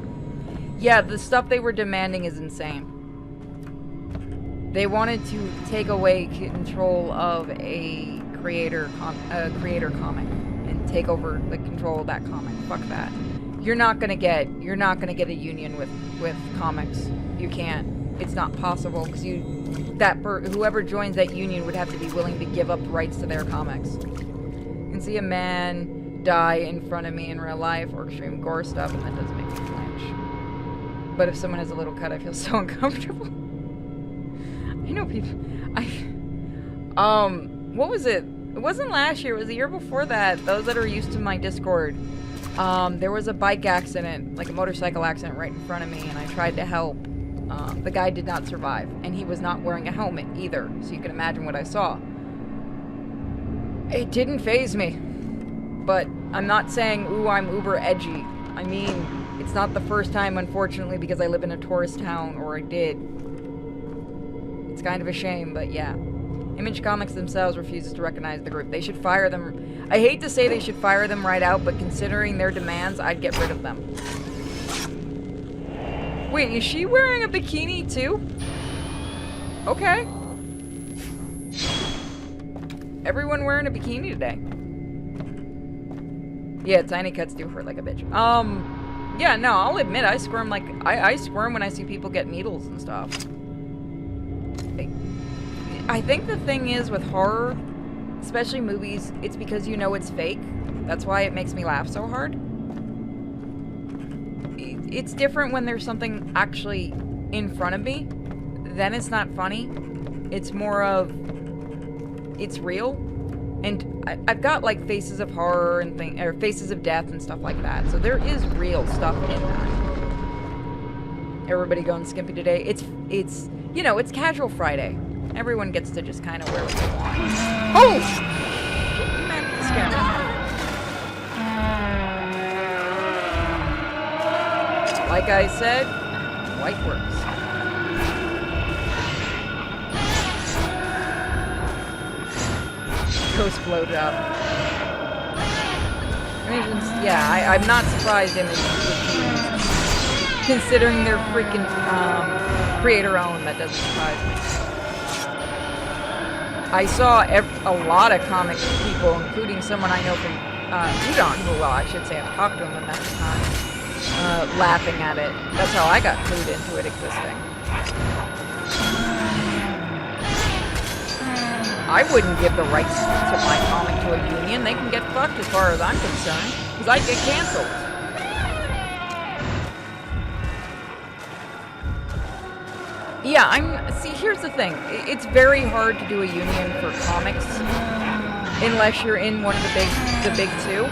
Yeah, the stuff they were demanding is insane. They wanted to take away control of a creator comic and take over the control of that comic. Fuck that. You're not gonna get a union with comics. You can't. It's not possible because whoever joins that union would have to be willing to give up rights to their comics. You can see a man die in front of me in real life or extreme gore stuff, and that doesn't make me flinch. But if someone has a little cut, I feel so uncomfortable. I know people. What was it? It wasn't last year. It was the year before that. Those that are used to my Discord. There was a bike accident, like a motorcycle accident, right in front of me, and I tried to help. The guy did not survive, and he was not wearing a helmet either, so you can imagine what I saw. It didn't faze me, but I'm not saying, ooh, I'm uber edgy. I mean, it's not the first time, unfortunately, because I live in a tourist town, or I did. It's kind of a shame, but yeah. Image Comics themselves refuses to recognize the group. They should fire them. I hate to say they should fire them right out, but considering their demands, I'd get rid of them. Wait, is she wearing a bikini too? Okay. Everyone wearing a bikini today. Yeah, tiny cuts do hurt like a bitch. Yeah, no, I'll admit I squirm like I squirm when I see people get needles and stuff. I think the thing is with horror, especially movies, it's because you know it's fake. That's why it makes me laugh so hard. It's different when there's something actually in front of me. Then it's not funny. It's more of, it's real. And I've got like faces of horror and or faces of death and stuff like that. So there is real stuff in that. Everybody going skimpy today. It's you know, it's casual Friday. Everyone gets to just kind of wear what they want. Oh! You meant to scare me. Like I said, white works. Ghost blowjob. Yeah, I'm not surprised Image refused. Considering they're freaking creator-owned, that doesn't surprise me. I saw a lot of comic people, including someone I know from Udon, who, well, I should say I've talked to him enough times, laughing at it. That's how I got clued into it existing. I wouldn't give the rights to my comic to a union. They can get fucked as far as I'm concerned, because I'd get canceled. Yeah, see, here's the thing. It's very hard to do a union for comics unless you're in one of the big two,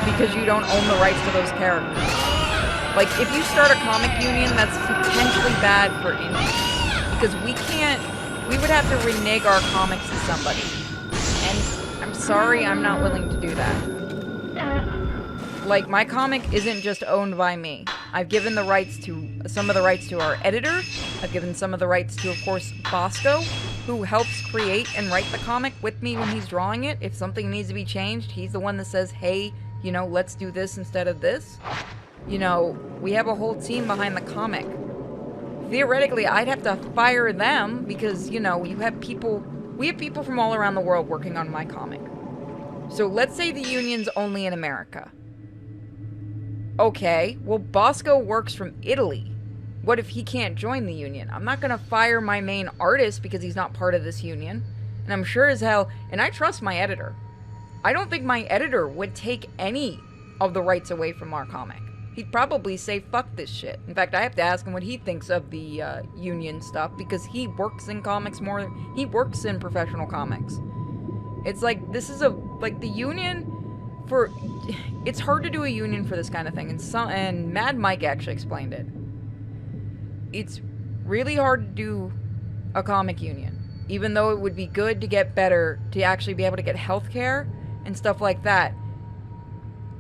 because you don't own the rights to those characters. Like, if you start a comic union, that's potentially bad for indies, because we would have to renege our comics to somebody. And I'm sorry, I'm not willing to do that. Like, my comic isn't just owned by me. I've given the rights to, some of the rights to our editor. I've given some of the rights to, of course, Bosco, who helps create and write the comic with me when he's drawing it. If something needs to be changed, he's the one that says, hey, you know, let's do this instead of this. You know, we have a whole team behind the comic. Theoretically, I'd have to fire them because, you know, we have people from all around the world working on my comic. So let's say the union's only in America. Okay, well, Bosco works from Italy. What if he can't join the union? I'm not gonna fire my main artist because he's not part of this union. And I'm sure as hell, and I trust my editor. I don't think my editor would take any of the rights away from our comic. He'd probably say, fuck this shit. In fact, I have to ask him what he thinks of the union stuff, because he works in comics he works in professional comics. It's like, this is the union it's hard to do a union for this kind of thing, and Mad Mike actually explained it. it's really hard to do a comic union. Even though it would be good to get better, to actually be able to get healthcare and stuff like that,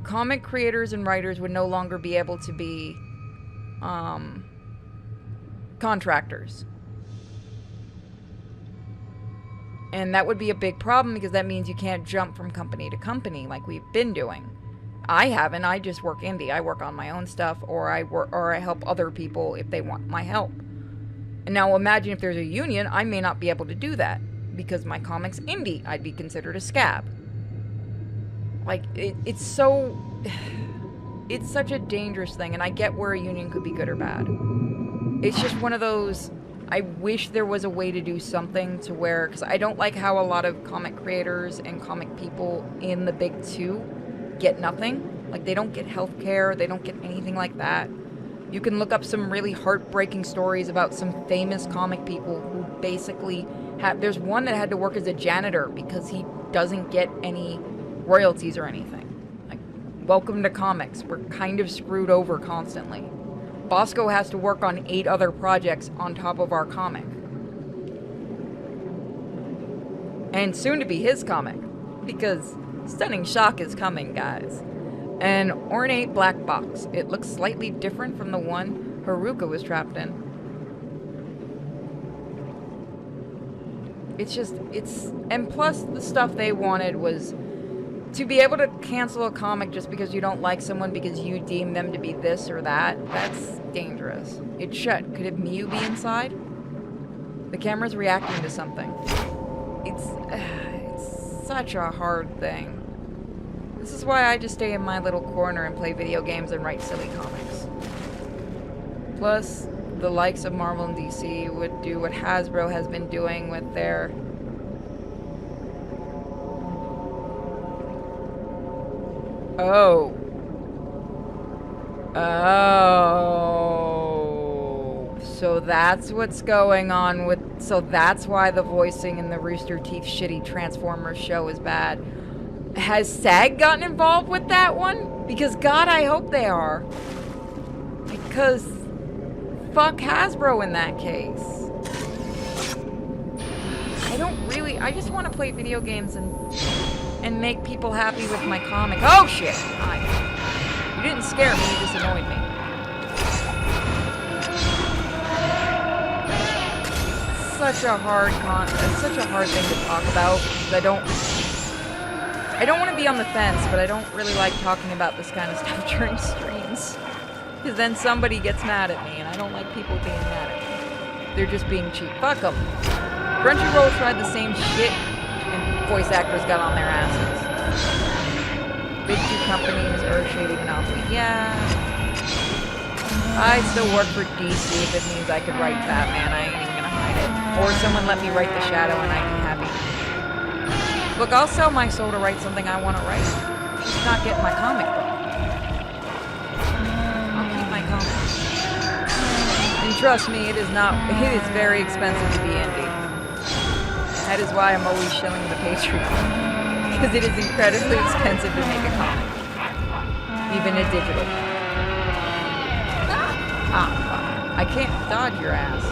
comic creators and writers would no longer be able to be contractors. And that would be a big problem because that means you can't jump from company to company like we've been doing. I haven't. I just work indie. I work on my own stuff, or I help other people if they want my help. And now imagine if there's a union, I may not be able to do that because my comic's indie. I'd be considered a scab. Like, it's so... It's such a dangerous thing, and I get where a union could be good or bad. It's just one of those... I wish there was a way to do something to where... Because I don't like how a lot of comic creators and comic people in the big two get nothing. Like, they don't get healthcare, they don't get anything like that. You can look up some really heartbreaking stories about some famous comic people who basically have... There's one that had to work as a janitor because he doesn't get any royalties or anything. Like, welcome to comics. We're kind of screwed over constantly. Bosco has to work on 8 other projects on top of our comic. And soon to be his comic. Because Stunning Shock is coming, guys. An ornate black box. It looks slightly different from the one Haruka was trapped in. And plus the stuff they wanted was to be able to cancel a comic just because you don't like someone because you deem them to be this or that. That's dangerous. It's shut. Could it Miyu be inside? The camera's reacting to something. It's such a hard thing. This is why I just stay in my little corner and play video games and write silly comics. Plus, the likes of Marvel and DC would do what Hasbro has been doing with their... Oh. So that's what's going on with... So that's why the voicing in the Rooster Teeth shitty Transformers show is bad. Has SAG gotten involved with that one? Because God, I hope they are. Because fuck Hasbro in that case. I just want to play video games and make people happy with my comic. Oh shit! You didn't scare me, you just annoyed me. It's such a hard thing to talk about because I don't want to be on the fence, but I don't really like talking about this kind of stuff during streams. Because then somebody gets mad at me, and I don't like people being mad at me. They're just being cheap. Fuck them. Crunchyroll tried the same shit, and voice actors got on their asses. Big 2 companies are shady monopoly. Yeah. I still work for DC if it means I could write Batman. I ain't even gonna hide it. Or someone let me write The Shadow, and I'd be happy. Look, I'll sell my soul to write something I want to write. Just not get my comic book. I'll keep my comic. And trust me, it is very expensive to be indie. That is why I'm always shilling the Patreon. Because it is incredibly expensive to make a comic. Even a digital. Fuck. I can't dodge your ass.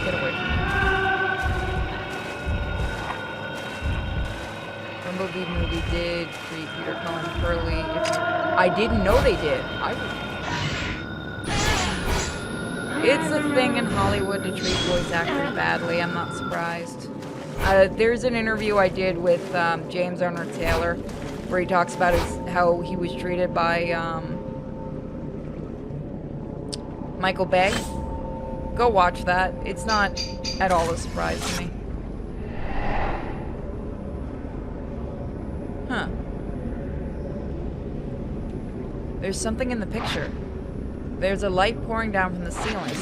Get away from me. Bumblebee movie did treat Peter Cullen poorly. I didn't know they did. It's a thing in Hollywood to treat voice actors badly. I'm not surprised. There's an interview I did with James Arnold Taylor where he talks about how he was treated by Michael Bay. Go watch that. It's not at all a surprise to me. Huh. There's something in the picture. There's a light pouring down from the ceiling.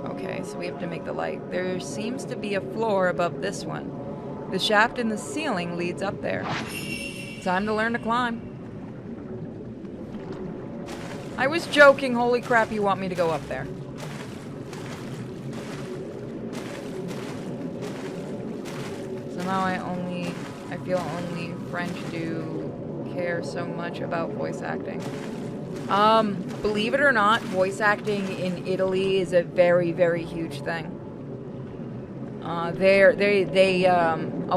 Okay, so we have to make the light. There seems to be a floor above this one. The shaft in the ceiling leads up there. Time to learn to climb. I was joking. Holy crap, you want me to go up there. Somehow I feel only French do care so much about voice acting. Believe it or not, voice acting in Italy is a very, very huge thing. A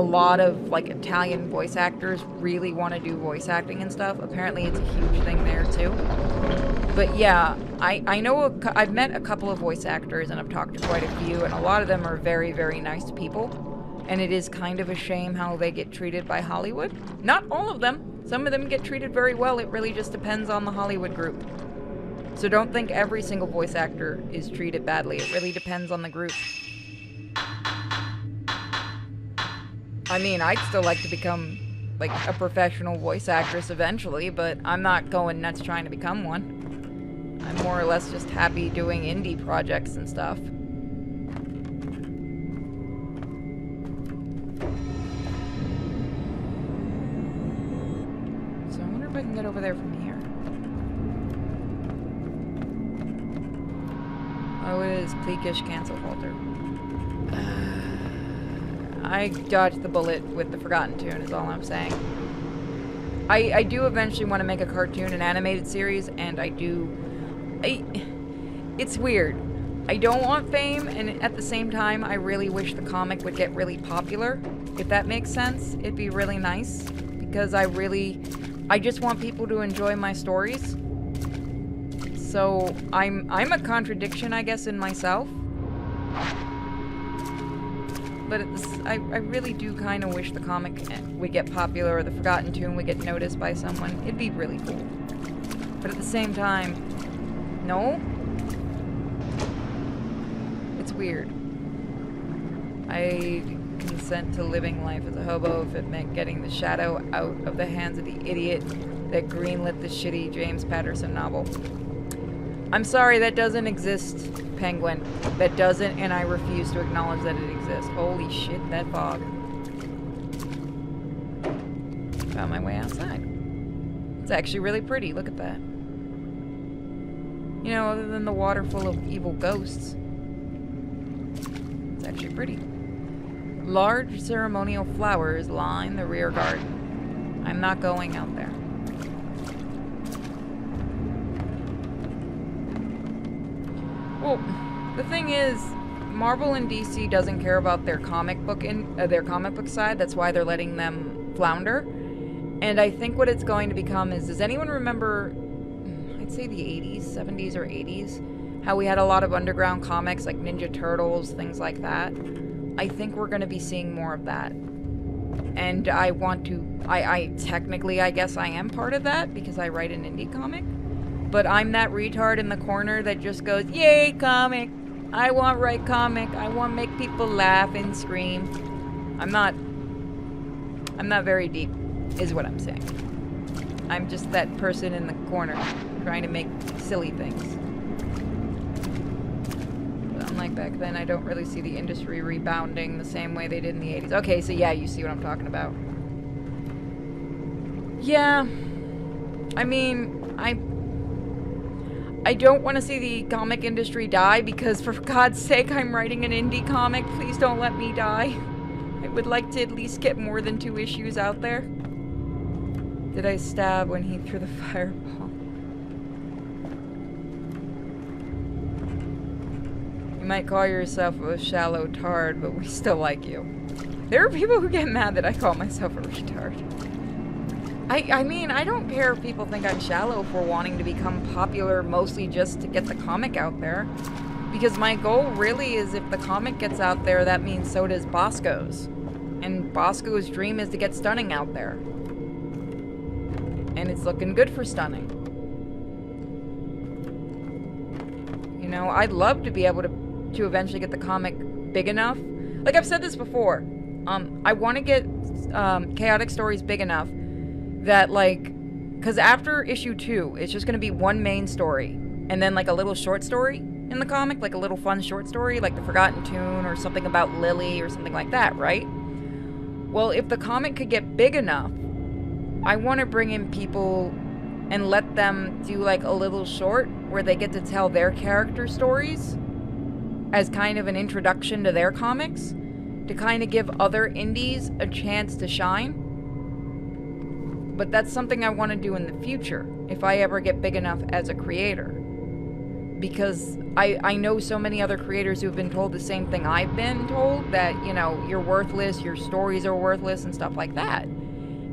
lot of, like, Italian voice actors really want to do voice acting and stuff. Apparently it's a huge thing there, too. But yeah, I know, I've met a couple of voice actors, and I've talked to quite a few, and a lot of them are very, very nice people. And it is kind of a shame how they get treated by Hollywood. Not all of them. Some of them get treated very well. It really just depends on the Hollywood group. So don't think every single voice actor is treated badly. It really depends on the group. I mean, I'd still like to become, like, a professional voice actress eventually, but I'm not going nuts trying to become one. I'm more or less just happy doing indie projects and stuff. So I wonder if I can get over there from here. Oh, it is cliquish cancel filter. I dodged the bullet with the Forgotten Tune is all I'm saying. I do eventually want to make a cartoon and animated series, and it's weird. I don't want fame, and at the same time, I really wish the comic would get really popular. If that makes sense, it'd be really nice, because I just want people to enjoy my stories. So I'm a contradiction, I guess, in myself. But I really do kind of wish the comic would get popular, or the Forgotten Tune would get noticed by someone. It'd be really cool. But at the same time, no? It's weird. I consent to living life as a hobo if it meant getting the shadow out of the hands of the idiot that greenlit the shitty James Patterson novel. I'm sorry, that doesn't exist, Penguin. That doesn't, and I refuse to acknowledge that it exists. Holy shit, that fog. Found my way outside. It's actually really pretty, look at that. You know, other than the water full of evil ghosts. It's actually pretty. Large ceremonial flowers line the rear garden. I'm not going out there. Well, the thing is, Marvel and DC doesn't care about their comic book side. That's why they're letting them flounder. And I think what it's going to become is, does anyone remember, I'd say the 80s, 70s or 80s, how we had a lot of underground comics like Ninja Turtles, things like that? I think we're going to be seeing more of that. And I want to, technically, I guess I am part of that because I write an indie comic. But I'm that retard in the corner that just goes, yay, comic! I want write comic. I want make people laugh and scream. I'm not very deep, is what I'm saying. I'm just that person in the corner trying to make silly things. But unlike back then, I don't really see the industry rebounding the same way they did in the 80s. Okay, so yeah, you see what I'm talking about. Yeah. I mean, I don't want to see the comic industry die because, for God's sake, I'm writing an indie comic. Please don't let me die. I would like to at least get more than 2 issues out there. Did I stab when he threw the fireball? You might call yourself a shallow tard, but we still like you. There are people who get mad that I call myself a retard. I mean, I don't care if people think I'm shallow for wanting to become popular mostly just to get the comic out there. Because my goal really is, if the comic gets out there, that means so does Bosco's. And Bosco's dream is to get Stunning out there. And it's looking good for Stunning. You know, I'd love to be able to eventually get the comic big enough. Like I've said this before, I want to get Chaotic Stories big enough that, like, because after issue 2, it's just going to be one main story, and then, like, a little short story in the comic, like a little fun short story, like The Forgotten Tune, or something about Lily, or something like that, right? Well, if the comic could get big enough, I want to bring in people and let them do, like, a little short where they get to tell their character stories as kind of an introduction to their comics, to kind of give other indies a chance to shine. But that's something I want to do in the future. if I ever get big enough as a creator. Because I know so many other creators who have been told the same thing I've been told, that, you know, you're worthless, your stories are worthless, and stuff like that.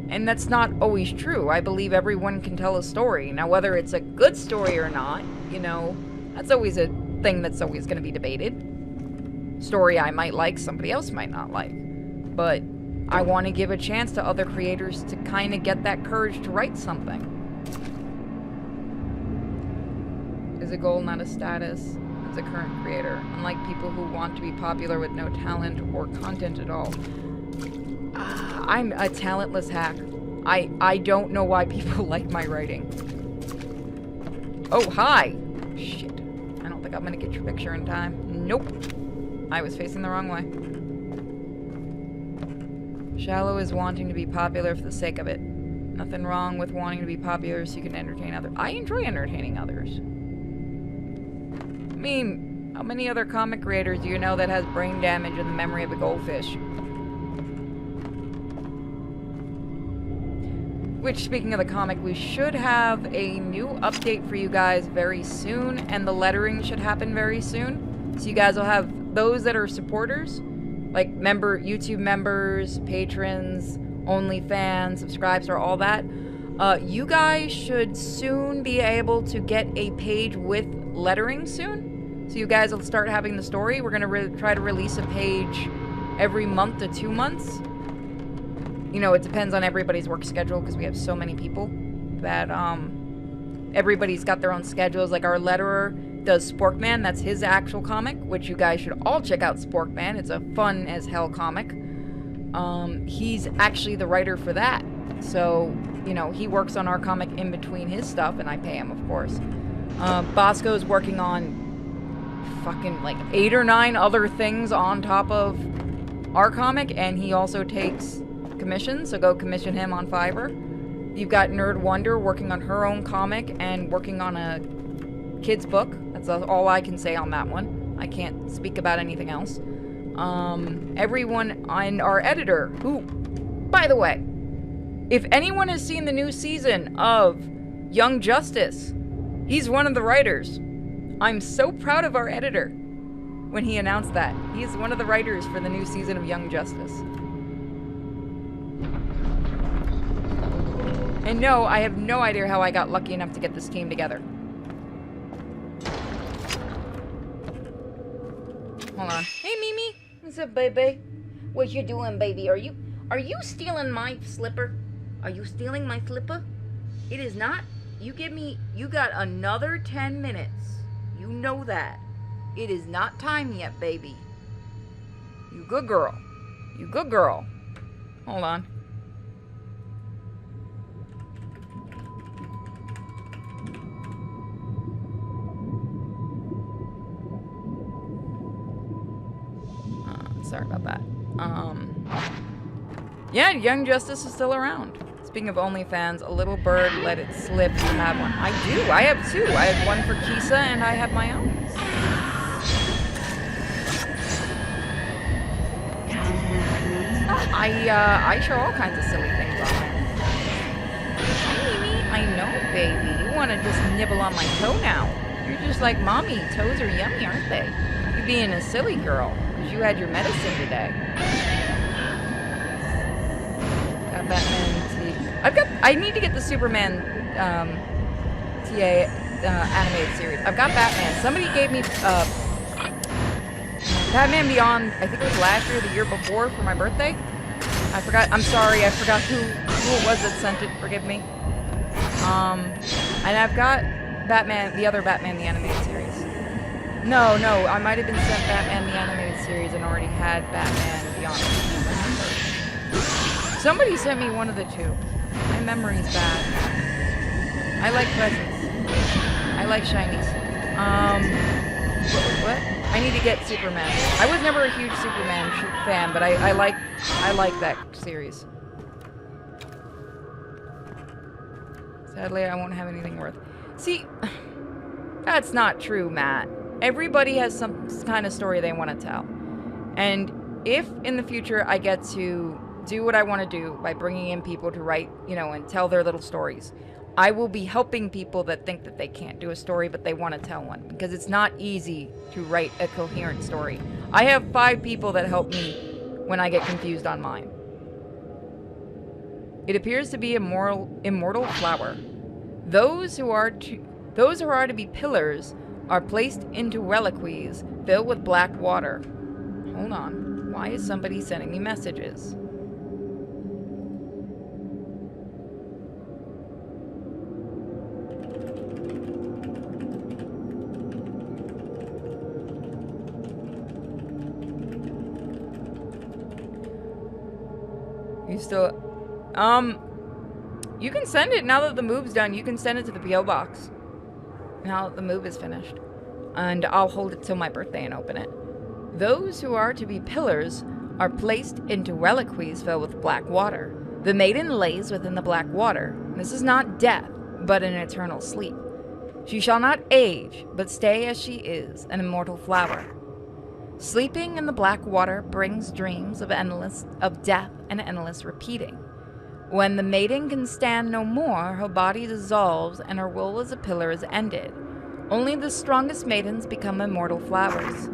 And that's not always true. I believe everyone can tell a story. Now, whether it's a good story or not, you know, that's always a thing that's always going to be debated. Story I might like, somebody else might not like. But I want to give a chance to other creators to kind of get that courage to write something. Is a goal, not a status. As a current creator, unlike people who want to be popular with no talent or content at all. I'm a talentless hack. I don't know why people like my writing. Oh, hi! Shit. I don't think I'm gonna get your picture in time. Nope. I was facing the wrong way. Shallow is wanting to be popular for the sake of it. Nothing wrong with wanting to be popular so you can entertain others. I enjoy entertaining others. I mean, how many other comic creators do you know that has brain damage in the memory of a goldfish? Which, speaking of the comic, we should have a new update for you guys very soon, and the lettering should happen very soon. So you guys will have those that are supporters, like YouTube members, patrons, OnlyFans, subscribers, or all that. You guys should soon be able to get a page with lettering soon. So you guys will start having the story. We're going to try to release a page every month to 2 months. You know, it depends on everybody's work schedule because we have so many people that everybody's got their own schedules. Like our letterer does Sporkman. That's his actual comic, which you guys should all check out Sporkman. It's a fun as hell comic. He's actually the writer for that. So, you know, he works on our comic in between his stuff, and I pay him, of course. Bosco's working on fucking like 8 or 9 other things on top of our comic, and he also takes commissions, so go commission him on Fiverr. You've got Nerd Wonder working on her own comic and working on a kid's book. That's all I can say on that one. I can't speak about anything else. Everyone, and our editor, who, by the way, if anyone has seen the new season of Young Justice, he's one of the writers. I'm so proud of our editor when he announced that. He's one of the writers for the new season of Young Justice. And no, I have no idea how I got lucky enough to get this team together. Hold on. Hey, Mimi. What's up, baby? What you doing, baby? Are you stealing my slipper? Are you stealing my slipper? It is not. You got another 10 minutes. You know that. It is not time yet, baby. You good girl. You good girl. Hold on. Sorry about that. Yeah, Young Justice is still around. Speaking of OnlyFans, a little bird let it slip. You have one. I do. I have 2. I have one for Kisa, and I have my own. I show all kinds of silly things on there. Hey, Mimi. I know, baby. You want to just nibble on my toe now. You're just like, Mommy, toes are yummy, aren't they? You being a silly girl. You had your medicine today. Got Batman I need to get the Superman TA animated series. I've got Batman. Somebody gave me Batman Beyond, I think it was last year or the year before for my birthday. I forgot. I'm sorry. I forgot who it was that sent it. Forgive me. And I've got Batman, the other Batman the animated series. No, I might have been sent Batman the animated series and already had Batman Beyond. Somebody sent me one of the 2. My memory's bad. I like presents. I like shinies. What? I need to get Superman. I was never a huge Superman fan, but I like that series. Sadly, I won't have anything worth. See, that's not true, Matt. Everybody has some kind of story they want to tell. And if in the future I get to do what I want to do by bringing in people to write, you know, and tell their little stories, I will be helping people that think that they can't do a story, but they want to tell one. Because it's not easy to write a coherent story. I have 5 people that help me when I get confused on mine. It appears to be a immortal flower. Those who are to be pillars are placed into reliquaries filled with black water. Hold on. Why is somebody sending me messages? You still... You can send it now that the move's done. You can send it to the P.O. box. Now that the move is finished. And I'll hold it till my birthday and open it. Those who are to be pillars are placed into reliquaries filled with black water. The maiden lays within the black water. This is not death, but an eternal sleep. She shall not age, but stay as she is, an immortal flower. Sleeping in the black water brings dreams of death and endless repeating. When the maiden can stand no more, her body dissolves and her role as a pillar is ended. Only the strongest maidens become immortal flowers.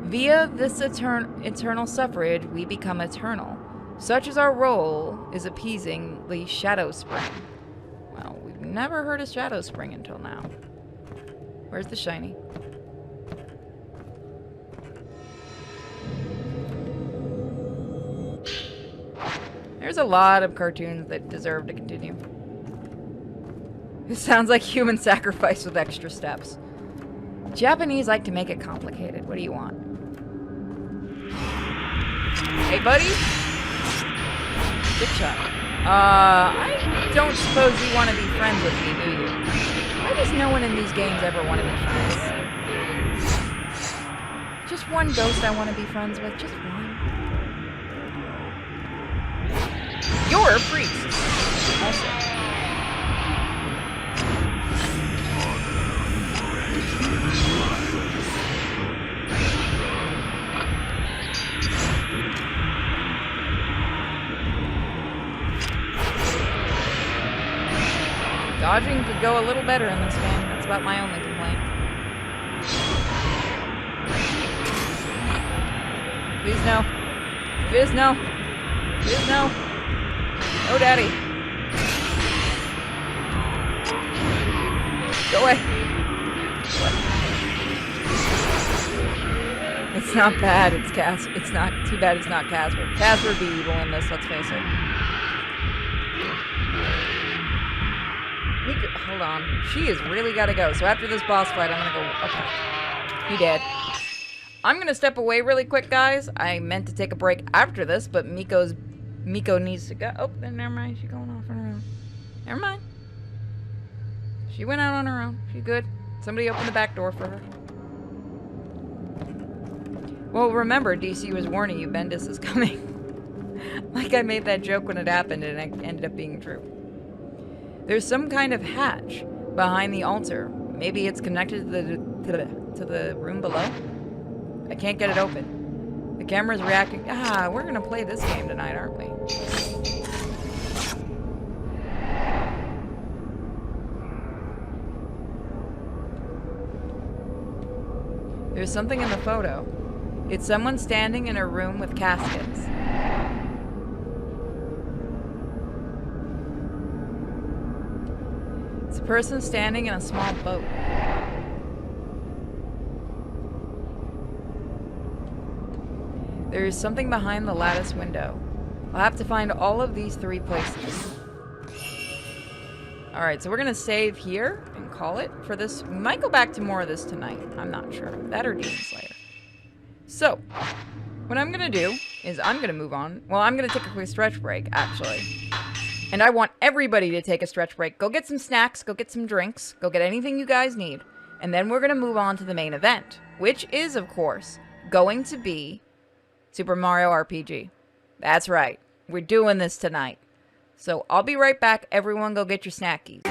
Via this eternal suffrage, we become eternal. Such as our role is appeasing the Shadow Spring. Well, we've never heard of Shadow Spring until now. Where's the shiny? There's a lot of cartoons that deserve to continue. It sounds like human sacrifice with extra steps. Japanese like to make it complicated. What do you want? Hey, buddy? Good shot. I don't suppose you want to be friends with me, do you? Why does no one in these games ever want to be friends? Just one ghost I want to be friends with. Just one. You're a priest. Also. Dodging could go a little better in this game. That's about my only complaint. Please no. Please no. Please no. No, Daddy. Go away. It's not bad. It's Casper. It's not too bad. It's not Casper. Casper would be evil in this. Let's face it. Hold on. She has really got to go. So after this boss fight, I'm gonna go. Okay. He dead. I'm gonna step away really quick, guys. I meant to take a break after this, but Miko needs to go. Oh, then never mind. She's going off on her own. Never mind. She went out on her own. She's good. Somebody opened the back door for her. Well, remember, DC was warning you. Bendis is coming. Like I made that joke when it happened, and it ended up being true. There's some kind of hatch behind the altar. Maybe it's connected to the room below. I can't get it open. The camera's reacting. Ah, we're gonna play this game tonight, aren't we? There's something in the photo. It's someone standing in a room with caskets. It's a person standing in a small boat. There is something behind the lattice window. I'll have to find all of these 3 places. Alright, so we're going to save here and call it for this. We might go back to more of this tonight. I'm not sure. That or Demon Slayer. So, what I'm going to do is I'm going to move on. Well, I'm going to take a quick stretch break, actually. And I want everybody to take a stretch break. Go get some snacks. Go get some drinks. Go get anything you guys need. And then we're going to move on to the main event. Which is, of course, going to be Super Mario RPG. That's right. We're doing this tonight. So I'll be right back. Everyone go get your snackies.